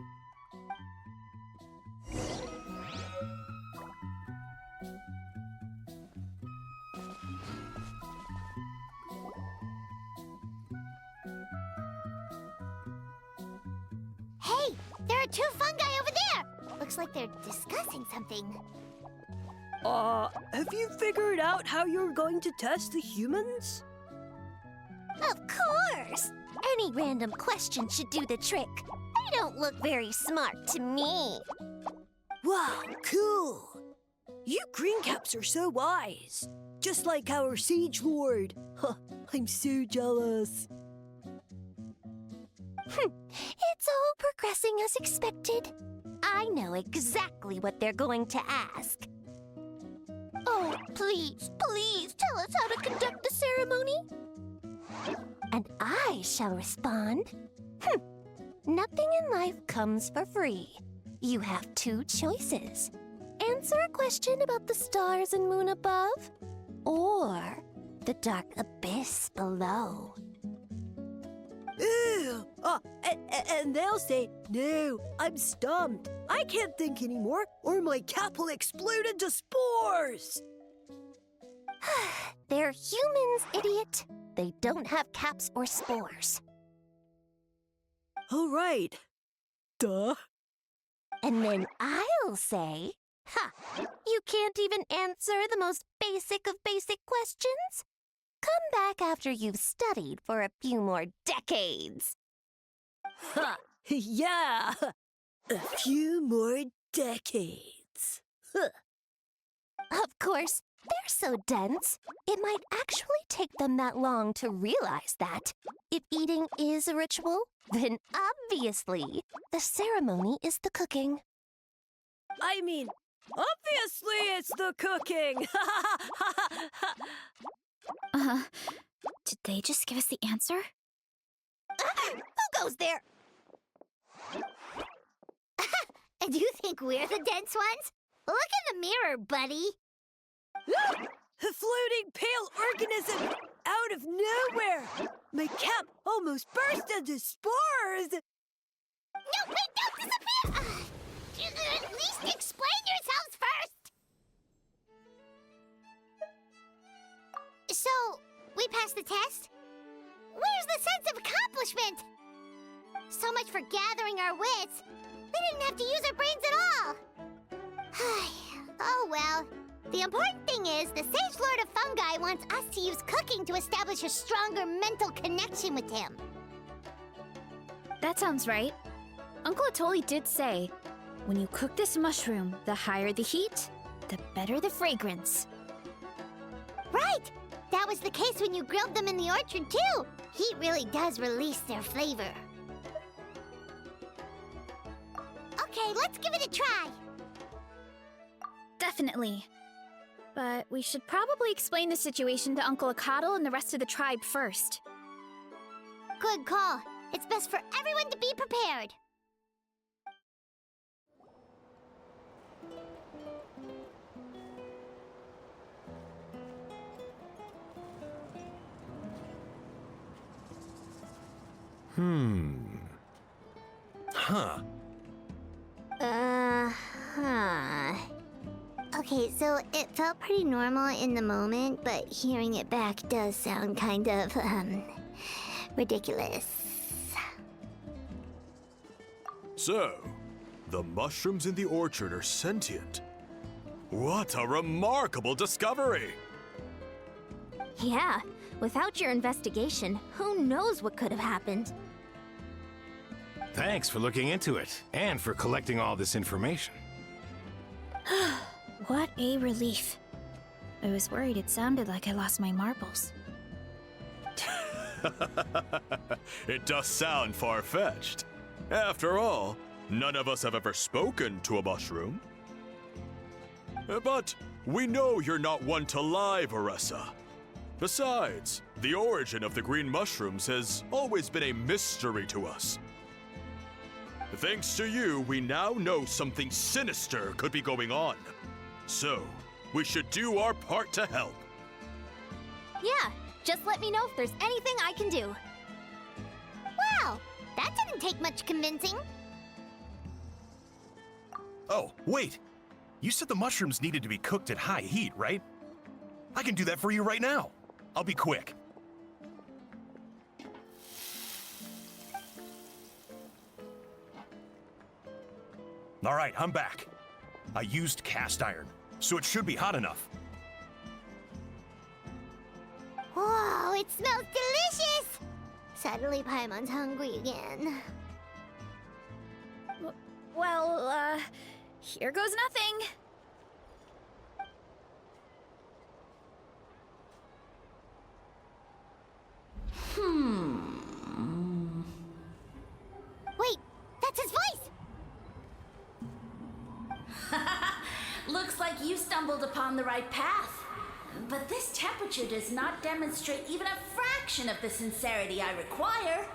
Hey, there are two fungi over there! Looks like they're discussing something. Have you figured out how you're going to test the humans? Of course! Any random question should do the trick. They don't look very smart to me. Wow, cool! You greencaps are so wise. Just like our Sage Lord. Huh, I'm so jealous. It's all progressing as expected. I know exactly what they're going to ask. Oh, please tell us how to conduct the ceremony. And I shall respond. Nothing in life comes for free. You have two choices. Answer a question about the stars and moon above, or the dark abyss below. Ew! And they'll say, no, I'm stumped. I can't think anymore, or my cap will explode into spores. They're humans, idiot. They don't have caps or spores. All right. Duh. And then I'll say, you can't even answer the most basic of basic questions? Come back after you've studied for a few more decades. Ha! Yeah! A few more decades. Of course, They're so dense, it might actually take them that long to realize that. If eating is a ritual, then obviously the ceremony is the cooking. I mean, obviously it's the cooking! Did they just give us the answer? Who goes there? And you think we're the dense ones? Look in the mirror, buddy. A floating pale organism out of nowhere! My cap almost burst into spores! No, wait, don't disappear! At least explain yourselves first! So, we passed the test? Where's the sense of accomplishment? So much for gathering our wits. We didn't have to use our brains at all. Oh well. The important thing is the Sage Lord of Fungi wants us to use cooking to establish a stronger mental connection with him. That sounds right. Uncle Atoli did say, when you cook this mushroom, the higher the heat, the better the fragrance. Right! That was the case when you grilled them in the orchard, too. Heat really does release their flavor. Okay, let's give it a try. Definitely. But we should probably explain the situation to Uncle Acatl and the rest of the tribe first. Good call. It's best for everyone to be prepared. Huh. Okay, so it felt pretty normal in the moment, but hearing it back does sound kind of, ridiculous. So, the mushrooms in the orchard are sentient. What a remarkable discovery! Yeah, without your investigation, who knows what could have happened? Thanks for looking into it, and for collecting all this information. What a relief. I was worried it sounded like I lost my marbles. It does sound far-fetched. After all, none of us have ever spoken to a mushroom. But we know you're not one to lie, Varessa. Besides, the origin of the green mushrooms has always been a mystery to us. Thanks to you, we now know something sinister could be going on. So, we should do our part to help. Yeah, just let me know if there's anything I can do. Wow, that didn't take much convincing. Oh, wait. You said the mushrooms needed to be cooked at high heat, right? I can do that for you right now. I'll be quick. All right, I'm back. I used cast iron, so it should be hot enough. Whoa, it smells delicious! Suddenly Paimon's hungry again. Well, here goes nothing. Wait, that's his voice! Looks like you stumbled upon the right path. But this temperature does not demonstrate even a fraction of the sincerity I require.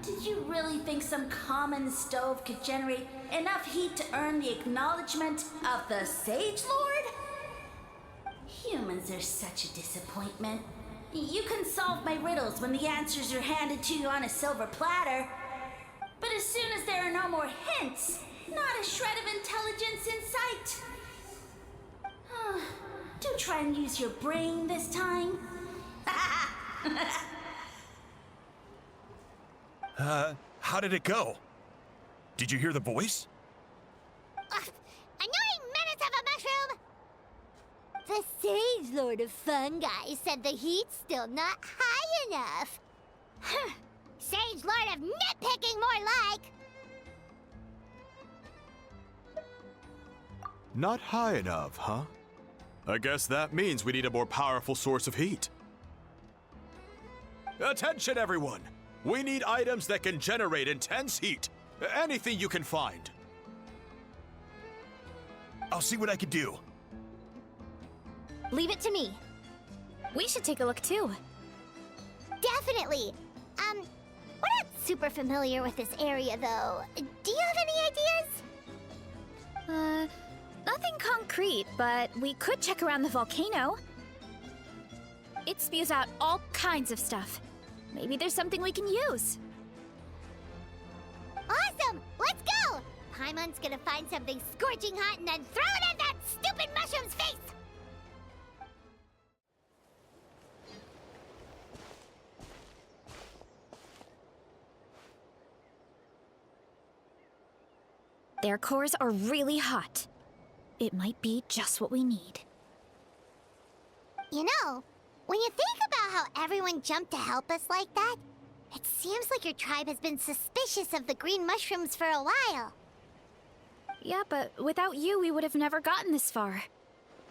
Did you really think some common stove could generate enough heat to earn the acknowledgement of the Sage Lord? Humans are such a disappointment. You can solve my riddles when the answers are handed to you on a silver platter. But as soon as there are no more hints, not a shred of intelligence in sight. Do try and use your brain this time. How did it go? Did you hear the voice? Annoying menace of a mushroom! The Sage Lord of Fungi said the heat's still not high enough. Sage Lord of nitpicking, more like! Not high enough, huh? I guess that means we need a more powerful source of heat. Attention, everyone! We need items that can generate intense heat. Anything you can find. I'll see what I can do. Leave it to me. We should take a look too. Definitely. We're not super familiar with this area, though. Do you have any ideas? Nothing concrete, but we could check around the volcano. It spews out all kinds of stuff. Maybe there's something we can use. Awesome! Let's go! Paimon's gonna find something scorching hot and then throw it at that stupid mushroom's face! Their cores are really hot. It might be just what we need. You know, when you think about how everyone jumped to help us like that, it seems like your tribe has been suspicious of the green mushrooms for a while. Yeah, but without you, we would have never gotten this far.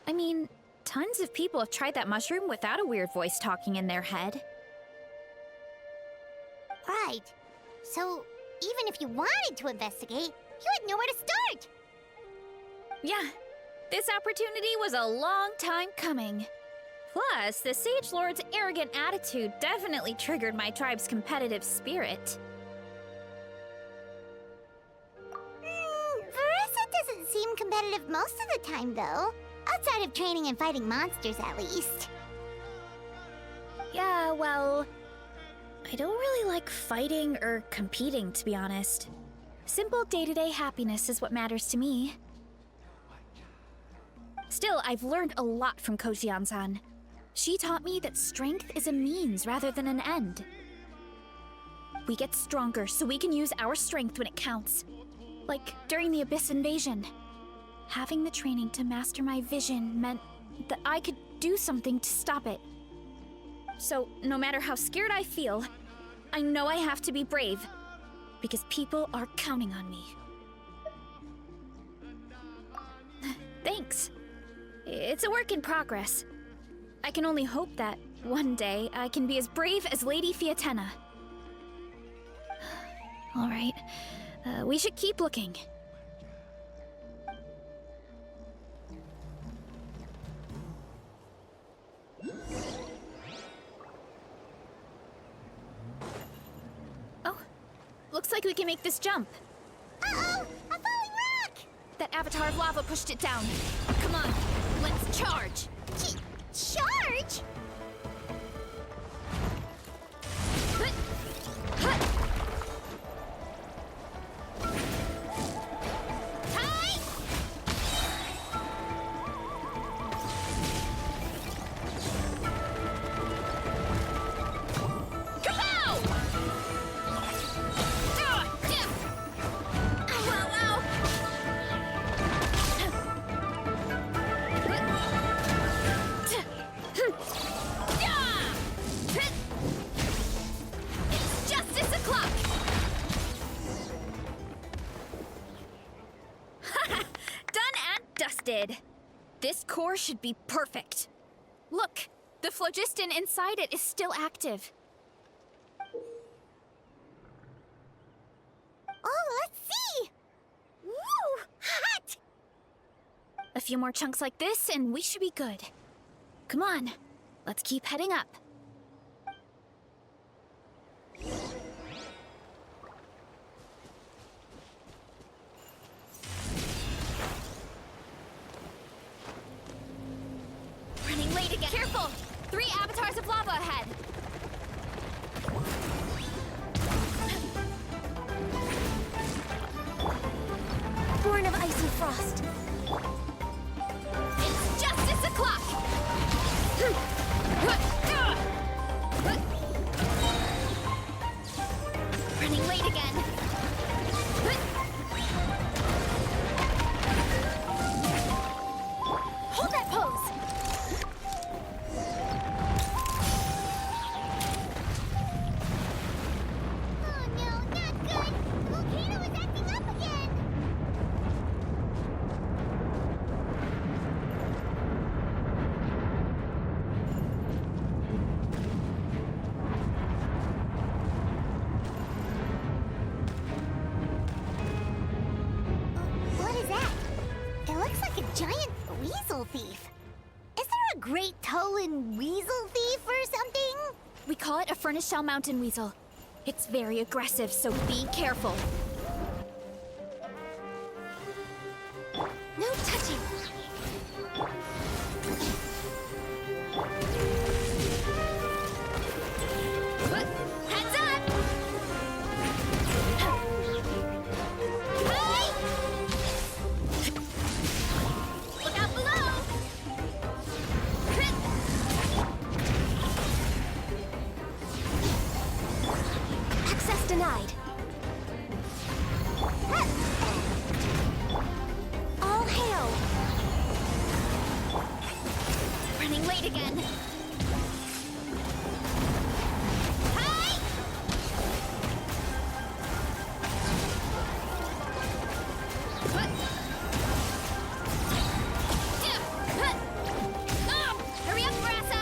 I mean, tons of people have tried that mushroom without a weird voice talking in their head. Right. So, even if you wanted to investigate, you had nowhere to start! Yeah, this opportunity was a long time coming. Plus, the Sage Lord's arrogant attitude definitely triggered my tribe's competitive spirit. Veressa doesn't seem competitive most of the time, though. Outside of training and fighting monsters, at least. Yeah, well, I don't really like fighting or competing, to be honest. Simple day-to-day happiness is what matters to me. Still, I've learned a lot from Kojian-san. She taught me that strength is a means rather than an end. We get stronger so we can use our strength when it counts. Like during the Abyss invasion. Having the training to master my vision meant that I could do something to stop it. So, no matter how scared I feel, I know I have to be brave. Because people are counting on me. Thanks. It's a work in progress. I can only hope that one day I can be as brave as Lady Fiatena. All right, we should keep looking. Oh, looks like we can make this jump. Uh-oh! A falling rock! That avatar of lava pushed it down. Come on, let's charge! Charge? This core should be perfect. Look, the phlogiston inside it is still active. Oh, let's see! Woo! Hot! A few more chunks like this and we should be good. Come on, let's keep heading up. Running late again. Careful! 3 avatars of lava ahead. Born of ice and frost. It's justice o'clock! Running late again. Hold that pose! Oh no, not good! The volcano is acting up again! giant weasel thief. Is there a great toe and weasel thief or something? We call it a furnace shell mountain weasel. It's very aggressive, so be careful. No touching. Heads up! Hey! Look out below! Access denied. All hail. Running late again. Hey! Hurry up, Brassa!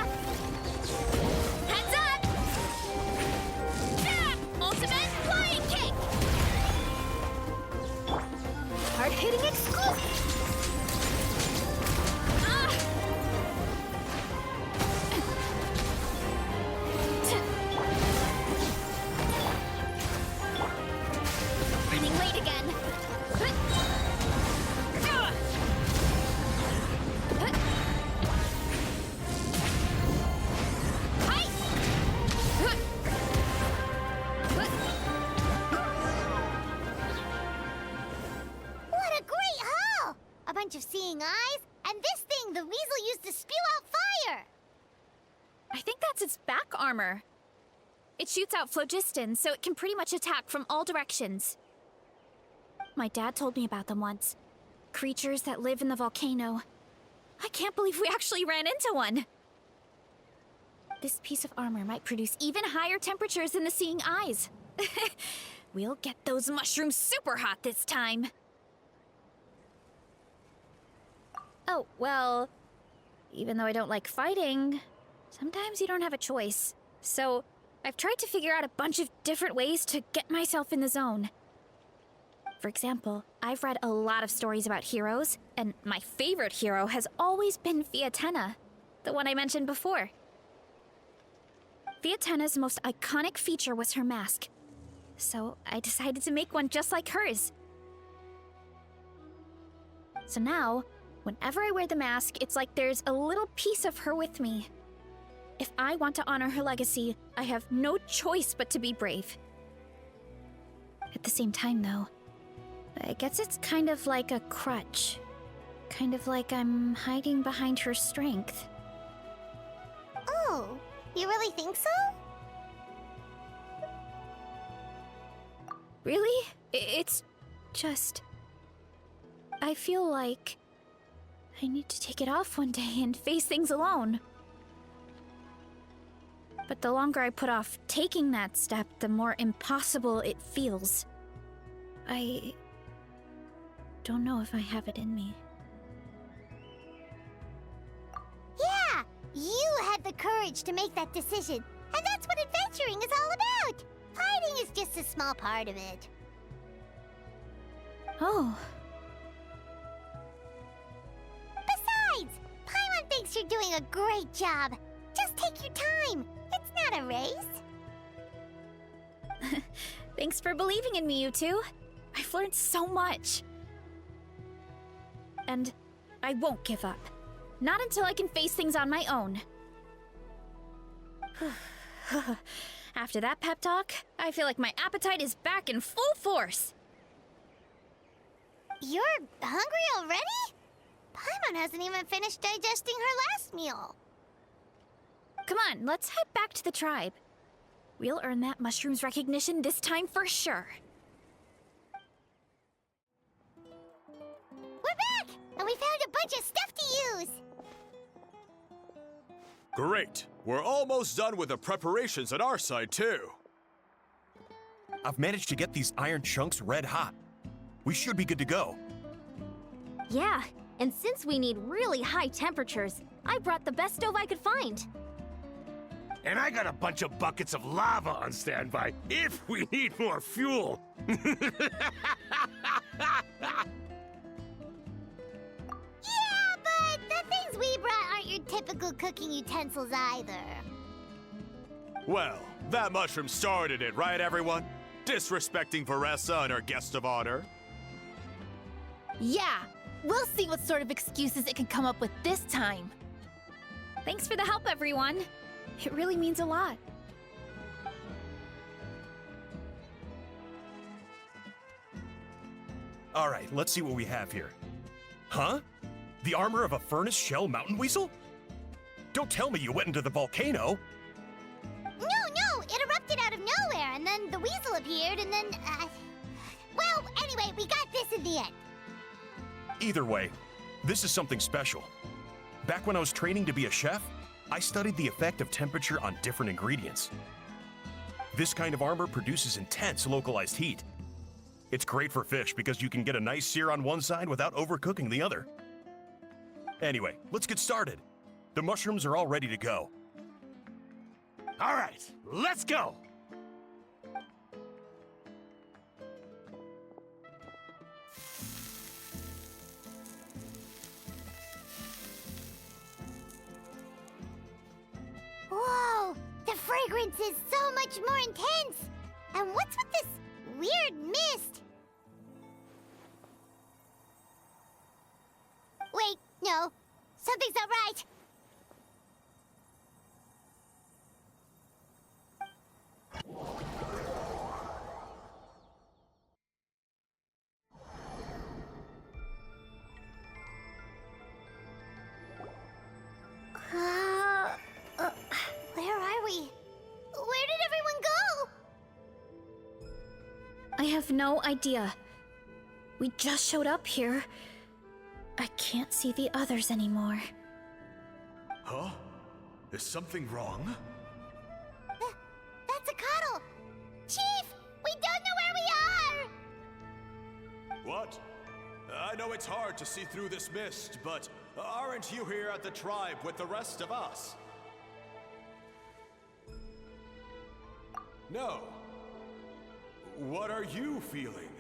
Heads up! Ultimate flying kick! Hard-hitting exclusive. Running late again. What a great haul! A bunch of seeing eyes, and this thing the weasel used to spew out fire! I think that's its back armor. It shoots out phlogiston, so it can pretty much attack from all directions. My dad told me about them once. Creatures that live in the volcano. I can't believe we actually ran into one! This piece of armor might produce even higher temperatures than the seeing eyes. We'll get those mushrooms super hot this time. Oh, well, even though I don't like fighting, sometimes you don't have a choice. So, I've tried to figure out a bunch of different ways to get myself in the zone. For example, I've read a lot of stories about heroes, and my favorite hero has always been Fiatenna, the one I mentioned before. Fiatenna's most iconic feature was her mask, so I decided to make one just like hers. So now, whenever I wear the mask, it's like there's a little piece of her with me. If I want to honor her legacy, I have no choice but to be brave. At the same time, though, I guess it's kind of like a crutch. Kind of like I'm hiding behind her strength. Oh, you really think so? Really? It's just... I feel like I need to take it off one day and face things alone. But the longer I put off taking that step, the more impossible it feels. I don't know if I have it in me. Yeah, you had the courage to make that decision, and that's what adventuring is all about. Fighting is just a small part of it. Oh, Besides, Paimon thinks you're doing a great job. Just take your time. It's not a race. thanks for believing in me, you two. I've learned so much. And I won't give up. Not until I can face things on my own. After that pep talk, I feel like my appetite is back in full force. You're hungry already? Paimon hasn't even finished digesting her last meal. Come on, let's head back to the tribe. We'll earn that mushroom's recognition this time for sure. We're back! And we found a bunch of stuff to use! Great. We're almost done with the preparations on our side, too. I've managed to get these iron chunks red hot. We should be good to go. Yeah, and since we need really high temperatures, I brought the best stove I could find. And I got a bunch of buckets of lava on standby if we need more fuel. Yeah! things we brought aren't your typical cooking utensils either. Well, that mushroom started it, right, everyone? Disrespecting Varessa and her guest of honor. Yeah, we'll see what sort of excuses it can come up with this time. Thanks for the help, everyone. It really means a lot. All right, let's see what we have here. Huh? The armor of a furnace shell mountain weasel? Don't tell me you went into the volcano. No, it erupted out of nowhere, and then the weasel appeared, and then, well, anyway, we got this in the end. Either way, this is something special. Back when I was training to be a chef, I studied the effect of temperature on different ingredients. This kind of armor produces intense localized heat. It's great for fish because you can get a nice sear on one side without overcooking the other. Anyway, let's get started. The mushrooms are all ready to go. All right, let's go. Whoa, the fragrance is so much more intense. And what's with this weird mist? Wait, no, something's not right. Where are we? Where did everyone go? I have no idea. We just showed up here. I can't see the others anymore. Huh? Is something wrong? That's a cuddle. Chief, we don't know where we are. What? I know it's hard to see through this mist, but aren't you here at the tribe with the rest of us? No. What are you feeling?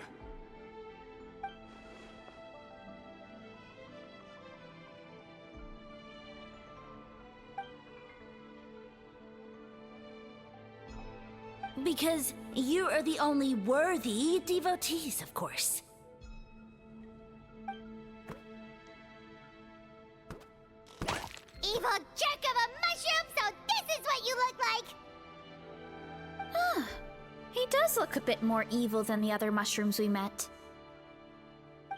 Because you are the only worthy devotees, of course. Evil jerk of a mushroom, so this is what you look like! He does look a bit more evil than the other mushrooms we met.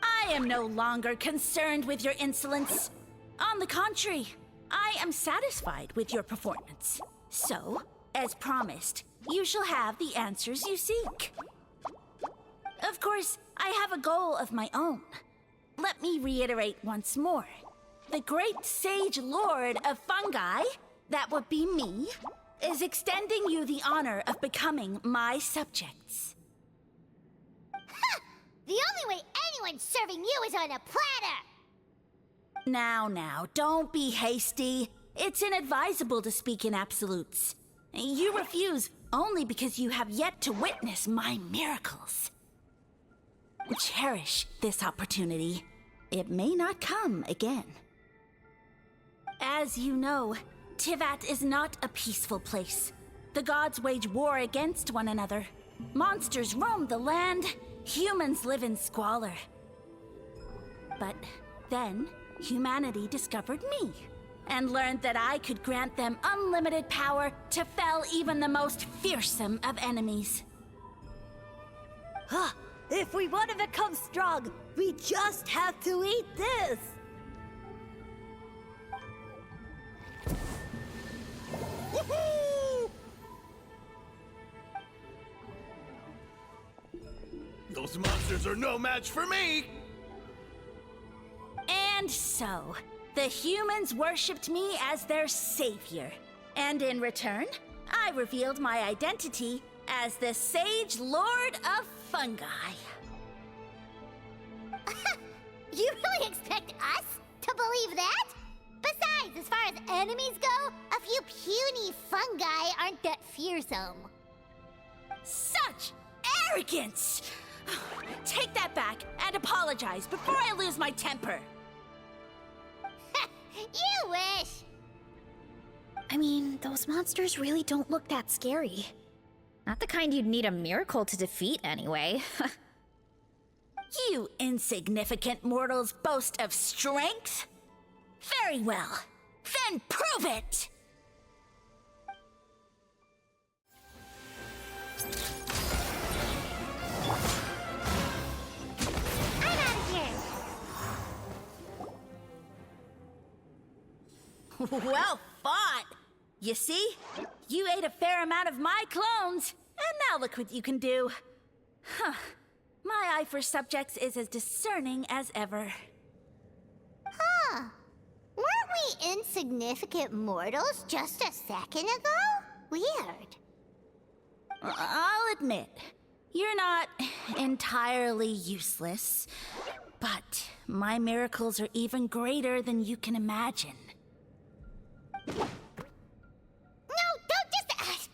I am no longer concerned with your insolence. On the contrary, I am satisfied with your performance. So, as promised, you shall have the answers you seek. Of course, I have a goal of my own. Let me reiterate once more. The great sage lord of fungi, that would be me, is extending you the honor of becoming my subjects. Ha! The only way anyone's serving you is on a platter! Now, don't be hasty. It's inadvisable to speak in absolutes. You refuse only because you have yet to witness my miracles. Cherish this opportunity. It may not come again. As you know, Tivat is not a peaceful place. The gods wage war against one another. Monsters roam the land. Humans live in squalor. But then, humanity discovered me and learned that I could grant them unlimited power to fell even the most fearsome of enemies. Huh, if we want to become strong, we just have to eat this! Woohoo! Those monsters are no match for me! And so, the humans worshipped me as their savior. And in return, I revealed my identity as the Sage Lord of Fungi. You really expect us to believe that? Besides, as far as enemies go, a few puny fungi aren't that fearsome. Such arrogance! Take that back and apologize before I lose my temper. You I mean, those monsters really don't look that scary. Not the kind you'd need a miracle to defeat, anyway. You insignificant mortals boast of strength? Very well. Then prove it! I'm out of here. Well fought! You see? You ate a fair amount of my clones, and now look what you can do. Huh. My eye for subjects is as discerning as ever. Huh. Weren't we insignificant mortals just a second ago? Weird. I'll admit, you're not entirely useless, but my miracles are even greater than you can imagine. No, don't just...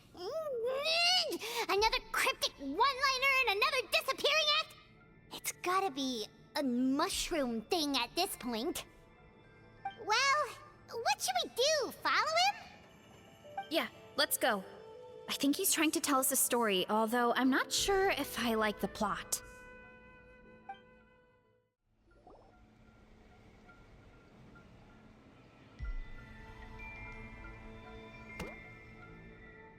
another cryptic one-liner and another disappearing act? It's gotta be a mushroom thing at this point. Well, what should we do? Follow him? Yeah, let's go. I think he's trying to tell us a story, although I'm not sure if I like the plot.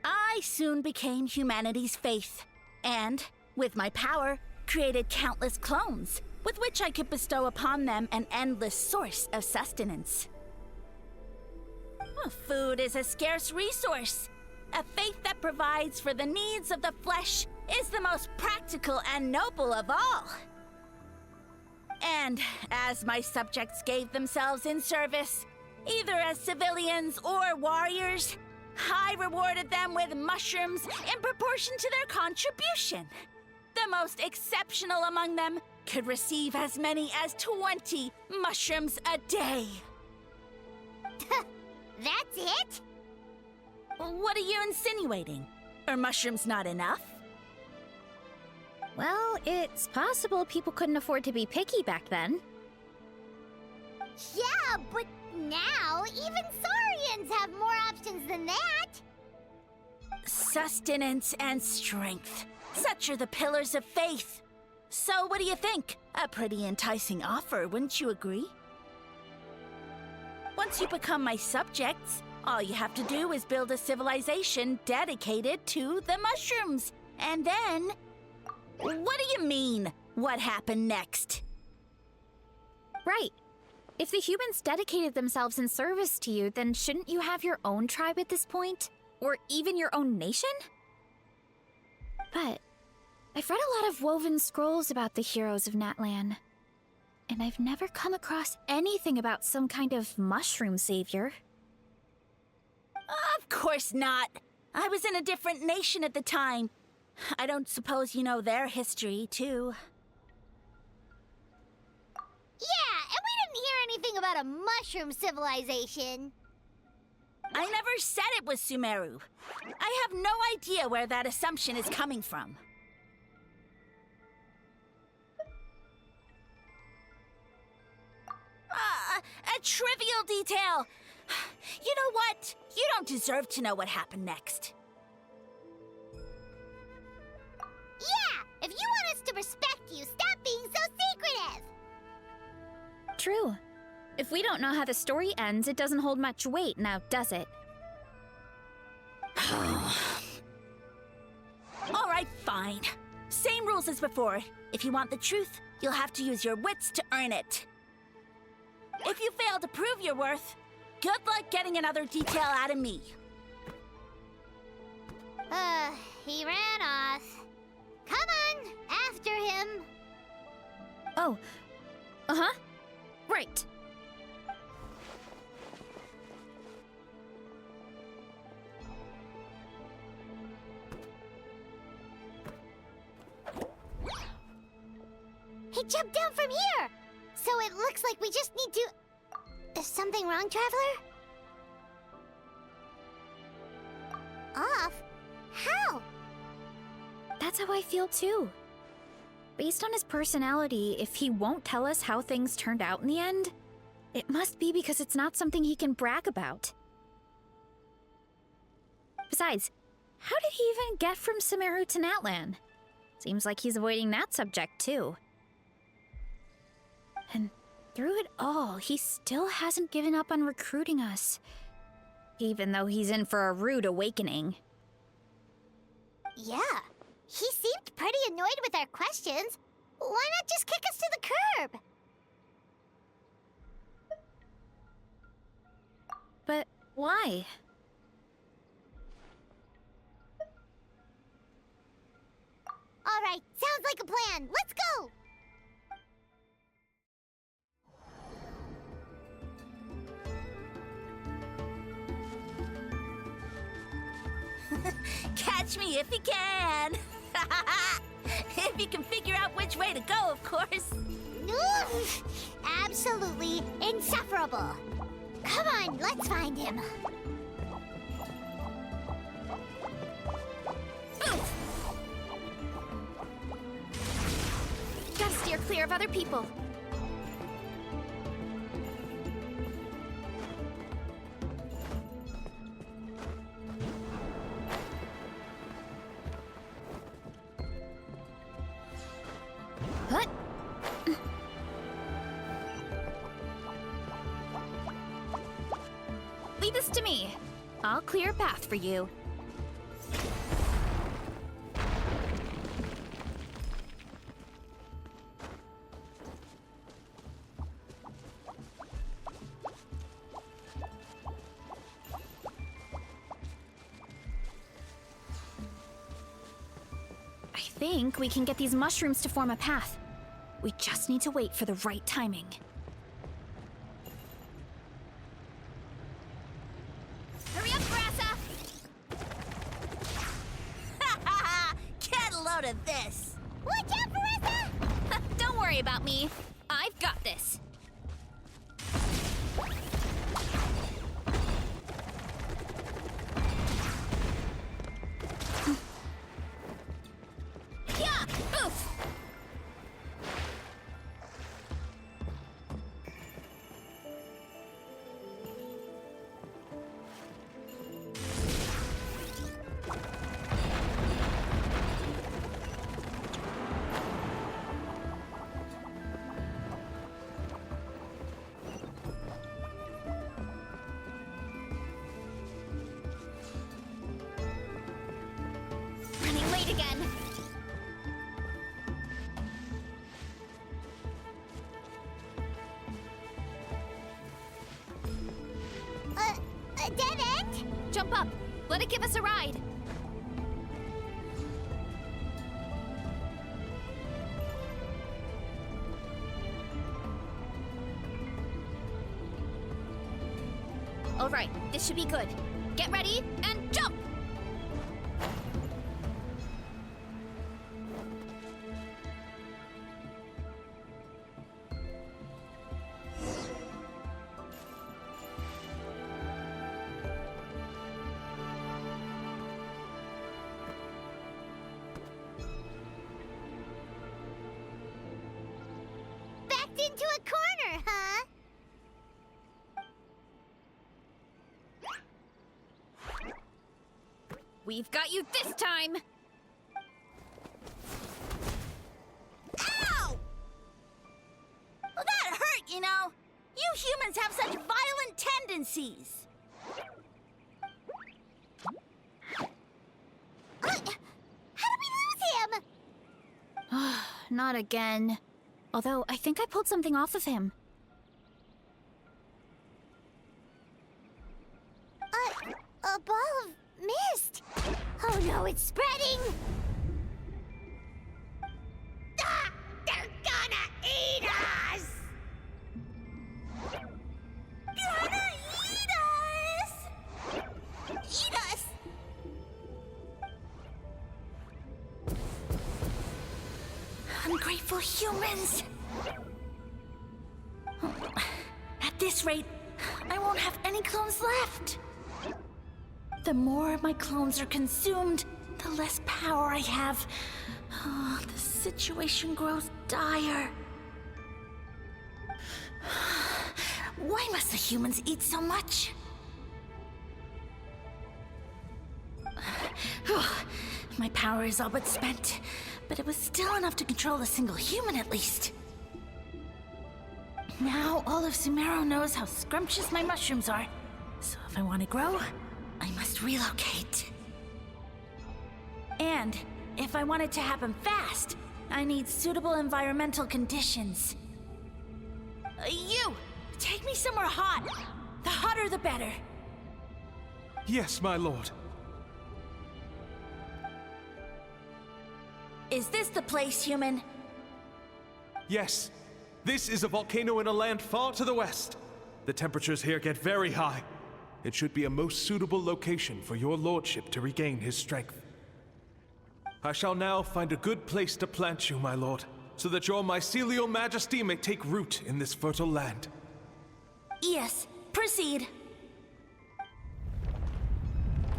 I soon became humanity's faith, and, with my power, created countless clones, with which I could bestow upon them an endless source of sustenance. Food is a scarce resource. A faith that provides for the needs of the flesh is the most practical and noble of all. And as my subjects gave themselves in service, either as civilians or warriors, I rewarded them with mushrooms in proportion to their contribution. The most exceptional among them could receive as many as 20 mushrooms a day. That's it? What are you insinuating? Are mushrooms not enough? Well, it's possible people couldn't afford to be picky back then. Yeah, but now even Saurians have more options than that. Sustenance and strength. Such are the pillars of faith. So what do you think? A pretty enticing offer, wouldn't you agree? Once you become my subjects, all you have to do is build a civilization dedicated to the mushrooms. And then... What do you mean, what happened next? Right. If the humans dedicated themselves in service to you, then shouldn't you have your own tribe at this point? Or even your own nation? But I've read a lot of woven scrolls about the heroes of Natlan, and I've never come across anything about some kind of mushroom savior. Of course not. I was in a different nation at the time. I don't suppose you know their history, too. Yeah, and we didn't hear anything about a mushroom civilization. I never said it was Sumeru. I have no idea where that assumption is coming from. A trivial detail. You know what? You don't deserve to know what happened next. Yeah, if you want us to respect you, stop being so secretive. True. If we don't know how the story ends, it doesn't hold much weight now, does it? All right, fine. Same rules as before. If you want the truth, you'll have to use your wits to earn it. If you fail to prove your worth, good luck getting another detail out of me. He ran off. Come on, after him. Oh. Uh-huh. Right. He jumped down from here. So it looks like we just need to... Is something wrong, Traveler? Off? How? That's how I feel too. Based on his personality, if he won't tell us how things turned out in the end, it must be because it's not something he can brag about. Besides, how did he even get from Sumeru to Natlan? Seems like he's avoiding that subject, too. And through it all, he still hasn't given up on recruiting us. Even though he's in for a rude awakening. Yeah, he seemed pretty annoyed with our questions. Why not just kick us to the curb? But why? All right, sounds like a plan. Let's go! Catch me if you can. If you can figure out which way to go, of course. Oof, absolutely insufferable. Come on, let's find him. Oof! Gotta steer clear of other people. What? Leave this to me. I'll clear a path for you. I think we can get these mushrooms to form a path. We just need to wait for the right timing. Hurry up, Grassa! Get a load of this. Watch out, Marissa! Don't worry about me. I've got this. Yeah! Oof! Running late again. A dead end? Jump up. Let it give us a ride. All right, this should be good. Get ready and jump! Backed into a corner, huh? We've got you this time! Ow! Well, that hurt, you know. You humans have such violent tendencies. How did we lose him? Not again. Although, I think I pulled something off of him. A ball of mist. Oh no, it's spreading. Ah, they're gonna eat us. Gonna eat us! Eat us! Ungrateful humans! At this rate, I won't have any clones left. The more my clones are consumed, the less power I have. Oh, the situation grows dire. Why must the humans eat so much? My power is all but spent, but it was still enough to control a single human at least. Now all of Sumeru knows how scrumptious my mushrooms are, so if I want to grow, I must relocate. And if I want it to happen fast, I need suitable environmental conditions. You! Take me somewhere hot! The hotter the better. Yes, my lord. Is this the place, human? Yes. This is a volcano in a land far to the west. The temperatures here get very high. It should be a most suitable location for your lordship to regain his strength. I shall now find a good place to plant you, my lord, so that your mycelial majesty may take root in this fertile land. Yes, proceed.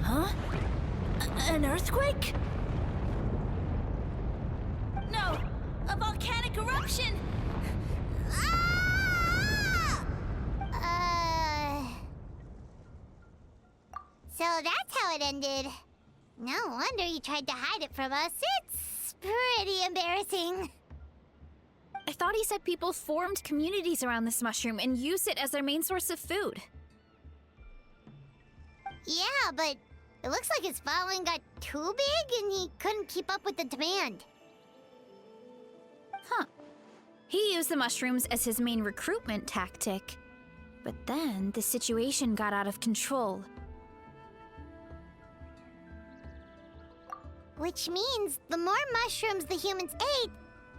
Huh? An earthquake? No, a volcanic eruption! So that's how it ended. No wonder you tried to hide it from us. It's pretty embarrassing. I thought he said people formed communities around this mushroom and used it as their main source of food. Yeah, but it looks like his following got too big and he couldn't keep up with the demand. Huh. He used the mushrooms as his main recruitment tactic. But then the situation got out of control. Which means the more mushrooms the humans ate,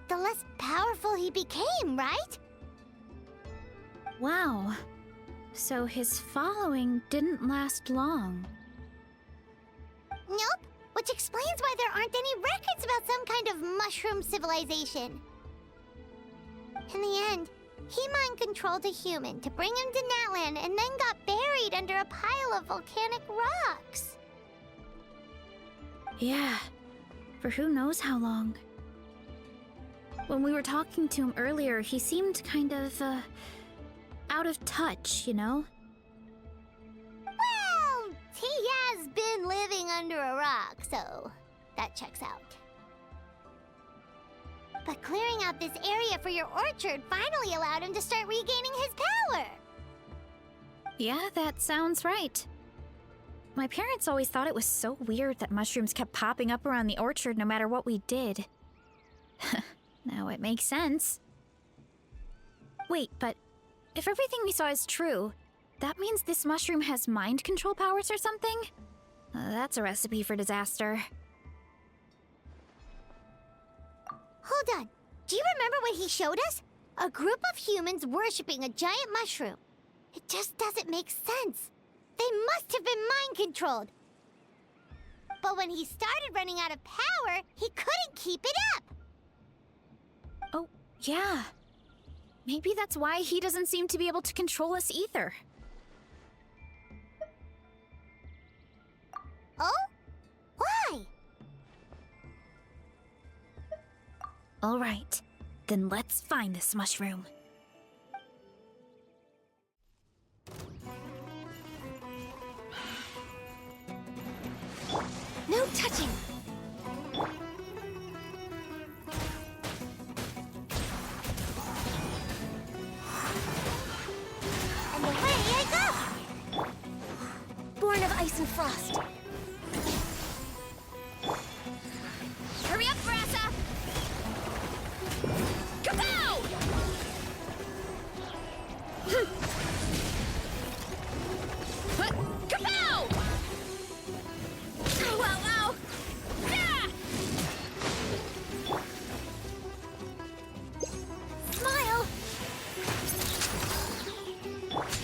the less powerful he became, right? Wow. So his following didn't last long. Nope, which explains why there aren't any records about some kind of mushroom civilization. In the end, he mind-controlled a human to bring him to Natlan and then got buried under a pile of volcanic rocks. Yeah, for who knows how long. When we were talking to him earlier, he seemed kind of, out of touch, you know? Well, he has been living under a rock, so that checks out. But clearing out this area for your orchard finally allowed him to start regaining his power. Yeah, that sounds right. My parents always thought it was so weird that mushrooms kept popping up around the orchard no matter what we did. Now it makes sense. Wait, but if everything we saw is true, that means this mushroom has mind control powers or something? That's a recipe for disaster. Hold on. Do you remember what he showed us? A group of humans worshipping a giant mushroom. It just doesn't make sense. They must have been mind-controlled. But when he started running out of power, he couldn't keep it up. Oh, yeah. Maybe that's why he doesn't seem to be able to control us either. Oh? Why? All right, then let's find this mushroom. No touching! And away I go! Born of ice and frost. Hurry up, Brassa! Kapow! Kapow! Ow, ow, ow! Ah! Smile!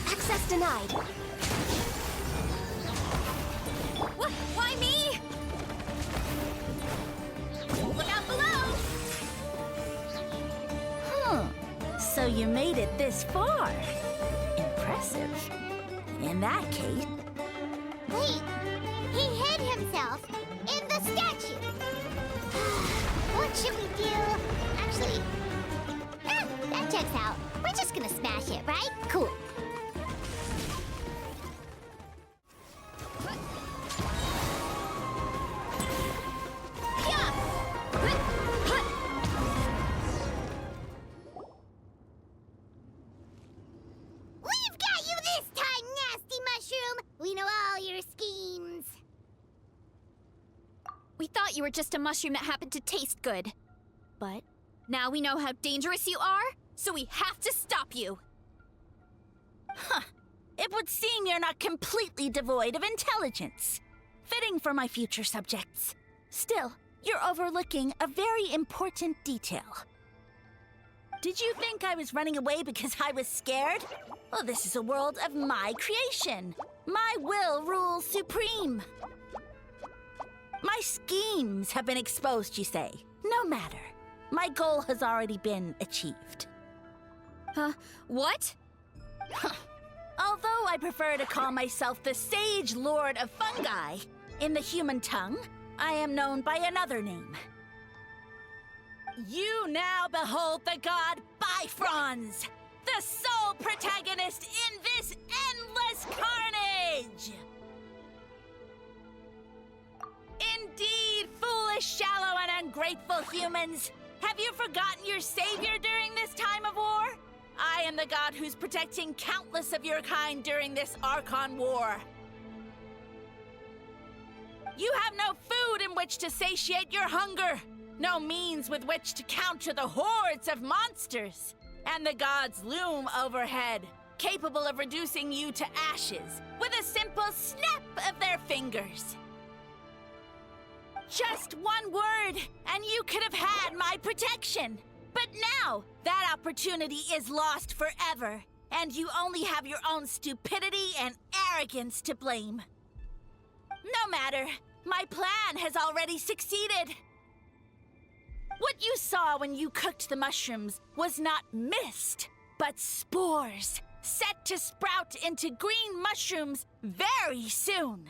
Access denied. What? Why me? Look out below! So you made it this far. Impressive. In that case... Wait, he hid himself in the statue. What should we do? Actually, that checks out. We're just gonna smash it, right? Cool. thought you were just a mushroom that happened to taste good. But now we know how dangerous you are, so we have to stop you. Huh. It would seem you're not completely devoid of intelligence. Fitting for my future subjects. Still, you're overlooking a very important detail. Did you think I was running away because I was scared? Well, this is a world of my creation. My will rules supreme. My schemes have been exposed, you say. No matter. My goal has already been achieved. What? Although I prefer to call myself the Sage Lord of Fungi, in the human tongue, I am known by another name. You now behold the god Bifrons, the sole protagonist in this endless carnage! Indeed, foolish, shallow, and ungrateful humans! Have you forgotten your savior during this time of war? I am the god who's protecting countless of your kind during this Archon War. You have no food in which to satiate your hunger, no means with which to counter the hordes of monsters, and the gods loom overhead, capable of reducing you to ashes with a simple snap of their fingers. Just one word, and you could have had my protection. But now, that opportunity is lost forever, and you only have your own stupidity and arrogance to blame. No matter, my plan has already succeeded. What you saw when you cooked the mushrooms was not mist, but spores, set to sprout into green mushrooms very soon.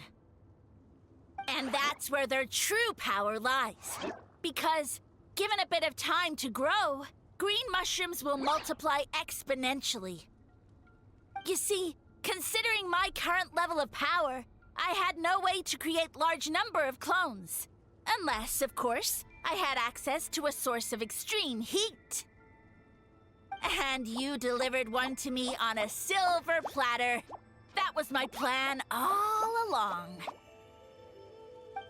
And that's where their true power lies. Because, given a bit of time to grow, green mushrooms will multiply exponentially. You see, considering my current level of power, I had no way to create large number of clones. Unless, of course, I had access to a source of extreme heat. And you delivered one to me on a silver platter. That was my plan all along.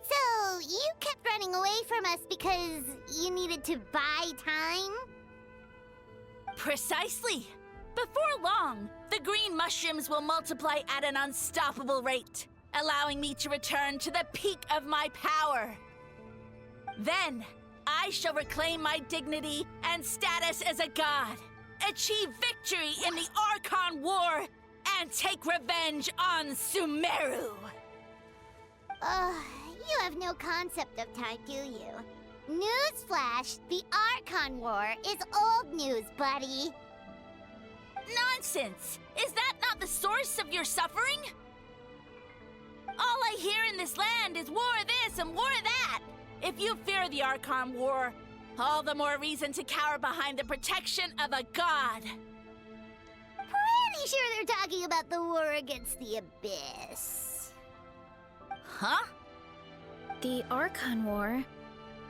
So, you kept running away from us because you needed to buy time? Precisely. Before long, the green mushrooms will multiply at an unstoppable rate, allowing me to return to the peak of my power. Then, I shall reclaim my dignity and status as a god, achieve victory in the Archon War, and take revenge on Sumeru. You have no concept of time, do you? Newsflash, the Archon War is old news, buddy. Nonsense! Is that not the source of your suffering? All I hear in this land is war this and war that. If you fear the Archon War, all the more reason to cower behind the protection of a god. Pretty sure they're talking about the war against the Abyss. Huh? The Archon War?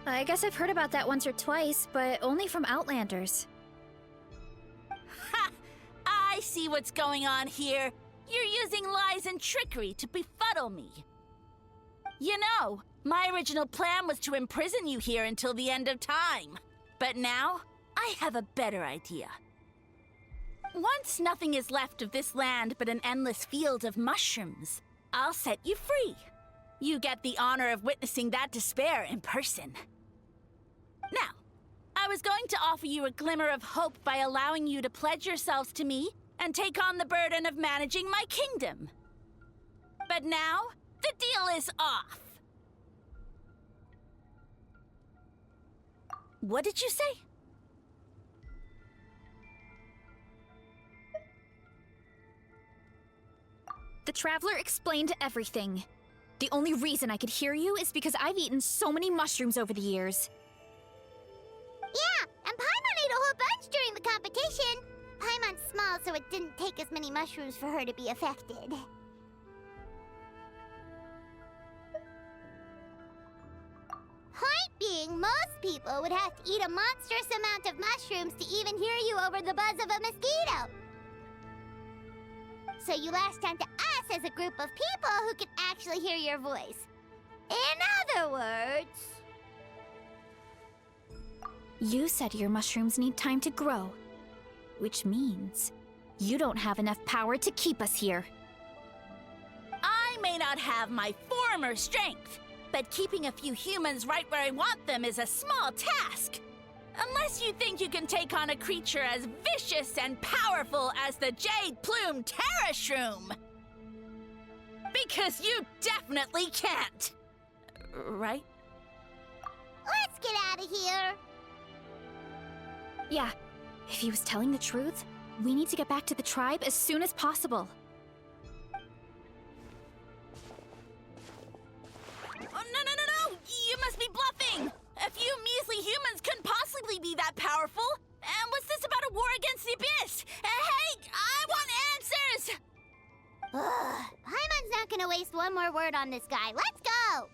I guess I've heard about that once or twice, but only from Outlanders. Ha! I see what's going on here. You're using lies and trickery to befuddle me. You know, my original plan was to imprison you here until the end of time. But now, I have a better idea. Once nothing is left of this land but an endless field of mushrooms, I'll set you free. You get the honor of witnessing that despair in person. Now, I was going to offer you a glimmer of hope by allowing you to pledge yourselves to me and take on the burden of managing my kingdom. But now, the deal is off. What did you say? The Traveler explained everything. The only reason I could hear you is because I've eaten so many mushrooms over the years. Yeah, and Paimon ate a whole bunch during the competition. Paimon's small, so it didn't take as many mushrooms for her to be affected. Point being, most people would have to eat a monstrous amount of mushrooms to even hear you over the buzz of a mosquito. So you latched onto us as a group of people who can actually hear your voice. In other words, You said your mushrooms need time to grow, which means you don't have enough power to keep us here. I may not have my former strength, but keeping a few humans right where I want them is a small task. Unless you think you can take on a creature as vicious and powerful as the Jade Plume Terrashroom. Because you definitely can't. Right? Let's get out of here. Yeah, if he was telling the truth, we need to get back to the tribe as soon as possible. Oh, no! You must be bluffing! A few measly humans couldn't possibly be that powerful! And what's this about a war against the Abyss? Hey, I want answers! Paimon's not gonna waste one more word on this guy. Let's go!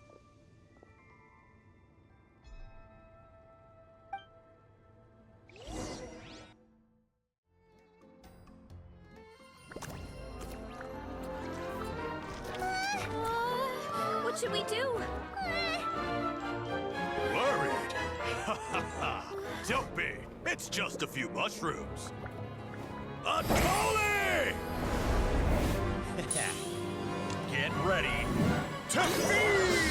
What should we do? Worried? Ha ha ha! Don't be! It's just a few mushrooms. A Tolly! Get ready to feast!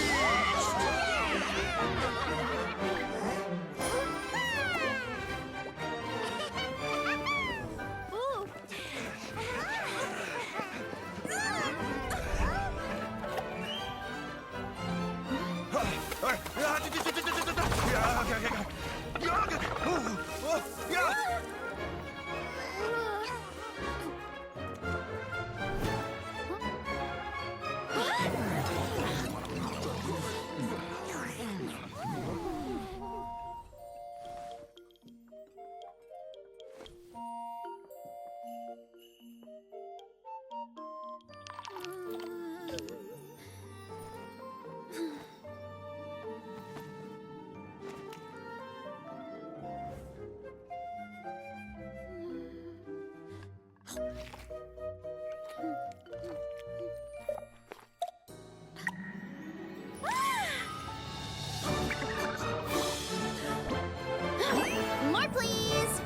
More, please!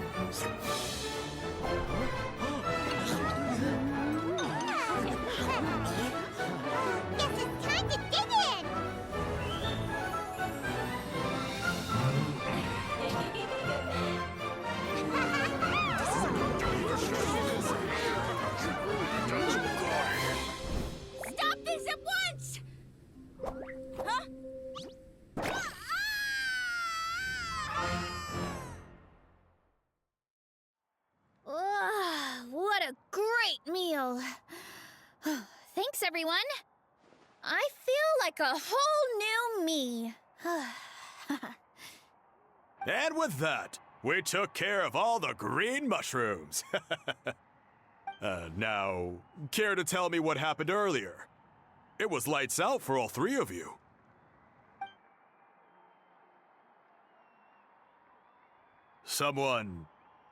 Guess it's time to dig in! Stop this at once! Huh? What a great meal! Thanks, everyone! I feel like a whole new me. And with that, we took care of all the green mushrooms. Now, care to tell me what happened earlier? It was lights out for all three of you. Someone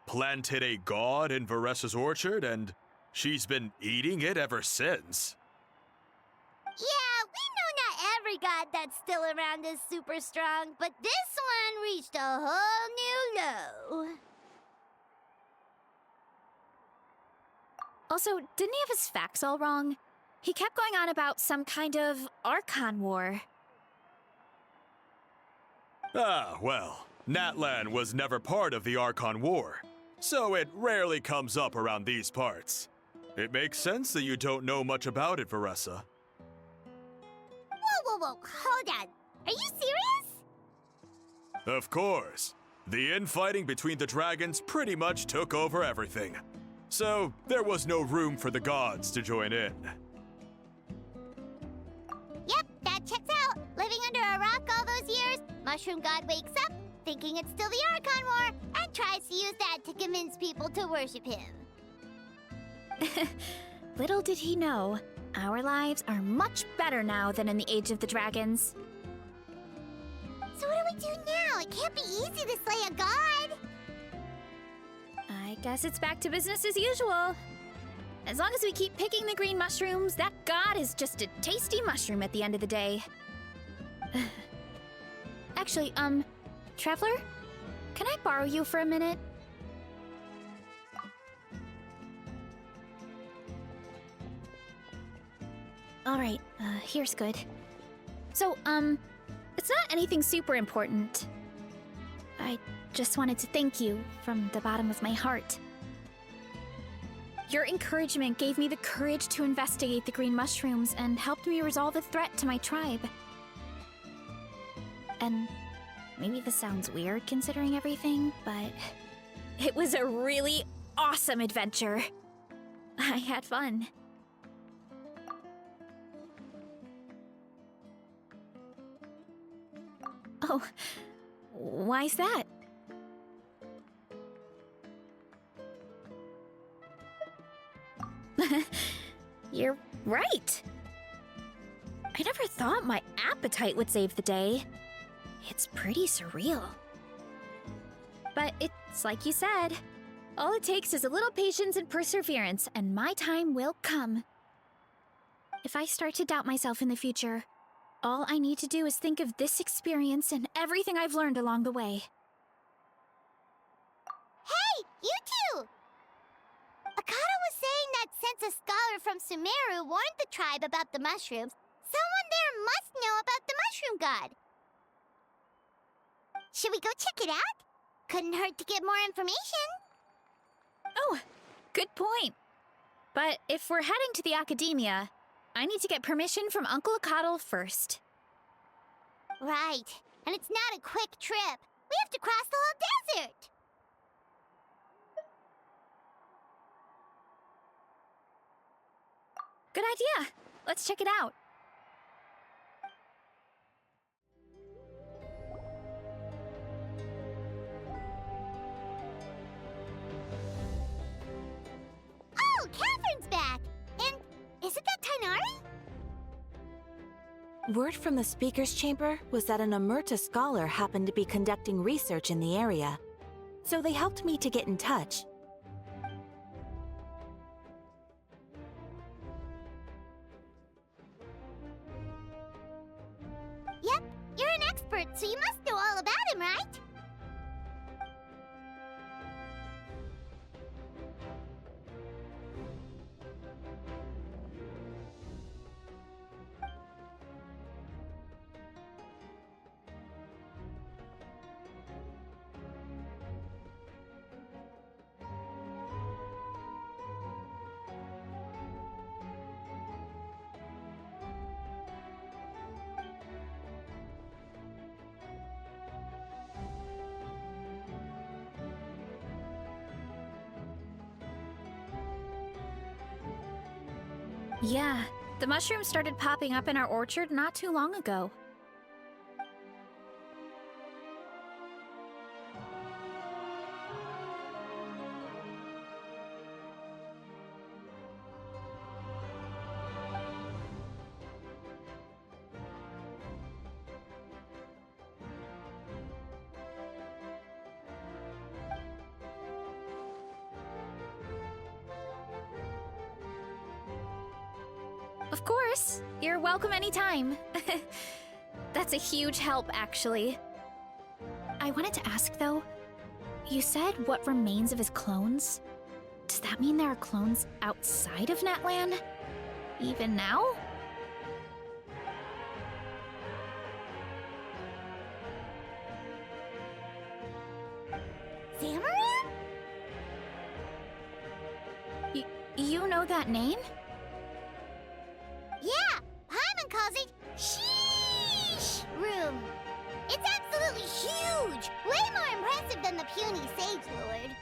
planted a god in Varessa's orchard, and she's been eating it ever since. Yeah, we know not every god that's still around is super strong, but this one reached a whole new low. Also, didn't he have his facts all wrong? He kept going on about some kind of Archon war. Ah, well, Natlan was never part of the Archon War, so it rarely comes up around these parts. It makes sense that you don't know much about it, Varessa. Whoa, hold on. Are you serious? Of course. The infighting between the dragons pretty much took over everything. So, there was no room for the gods to join in. Yep, that checks out. Living under a rock all those years, Mushroom God wakes up, thinking it's still the Archon War, and tries to use that to convince people to worship him. Little did he know, our lives are much better now than in the Age of the Dragons. So what do we do now? It can't be easy to slay a god. I guess it's back to business as usual. As long as we keep picking the green mushrooms, that god is just a tasty mushroom at the end of the day. Actually, Traveler? can I borrow you for a minute? Alright, here's good. So, it's not anything super important. I just wanted to thank you from the bottom of my heart. Your encouragement gave me the courage to investigate the green mushrooms and helped me resolve a threat to my tribe. And maybe this sounds weird considering everything, but it was a really awesome adventure. I had fun. Oh, why's that? You're right. I never thought my appetite would save the day. It's pretty surreal. But it's like you said. All it takes is a little patience and perseverance, and my time will come. If I start to doubt myself in the future, all I need to do is think of this experience and everything I've learned along the way. Hey, you two! Akata was saying that since a scholar from Sumeru warned the tribe about the mushrooms, someone there must know about the mushroom god. Should we go check it out? Couldn't hurt to get more information. Oh, good point. But if we're heading to the academia, I need to get permission from Uncle Akatl first. Right, and it's not a quick trip. We have to cross the whole desert. Good idea. Let's check it out. Oh, Catherine's back! And isn't that Tainari? Word from the speaker's chamber was that an Amurta scholar happened to be conducting research in the area. So they helped me to get in touch. Yep, you're an expert, so you must know all about him, right? Yeah, the mushrooms started popping up in our orchard not too long ago. Of course. You're welcome anytime. That's a huge help, actually. I wanted to ask, though, you said what remains of his clones? Does that mean there are clones outside of Natlan? Even now? Zamarin? You know that name? Yeah, Paimon calls it Sheesh Room. It's absolutely huge! Way more impressive than the puny Sage Lord.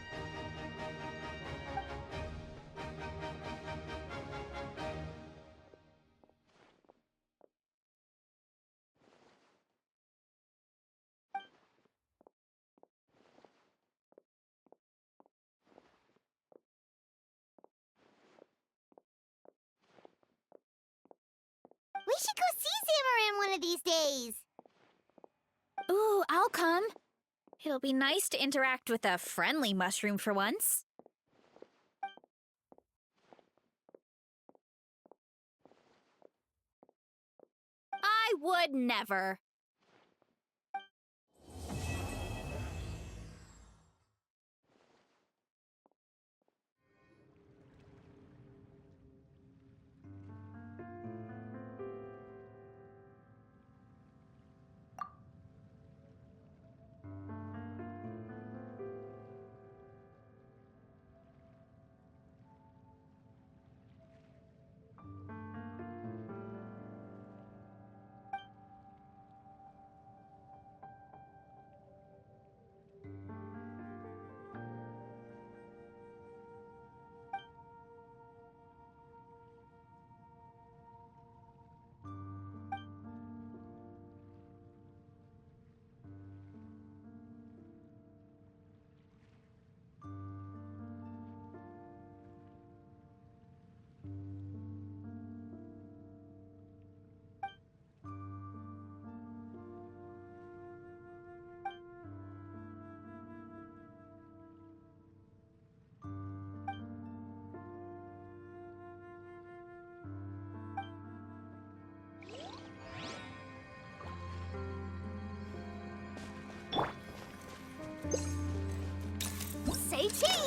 We should go see Zamarin one of these days. Ooh, I'll come. It'll be nice to interact with a friendly mushroom for once. I would never. my team!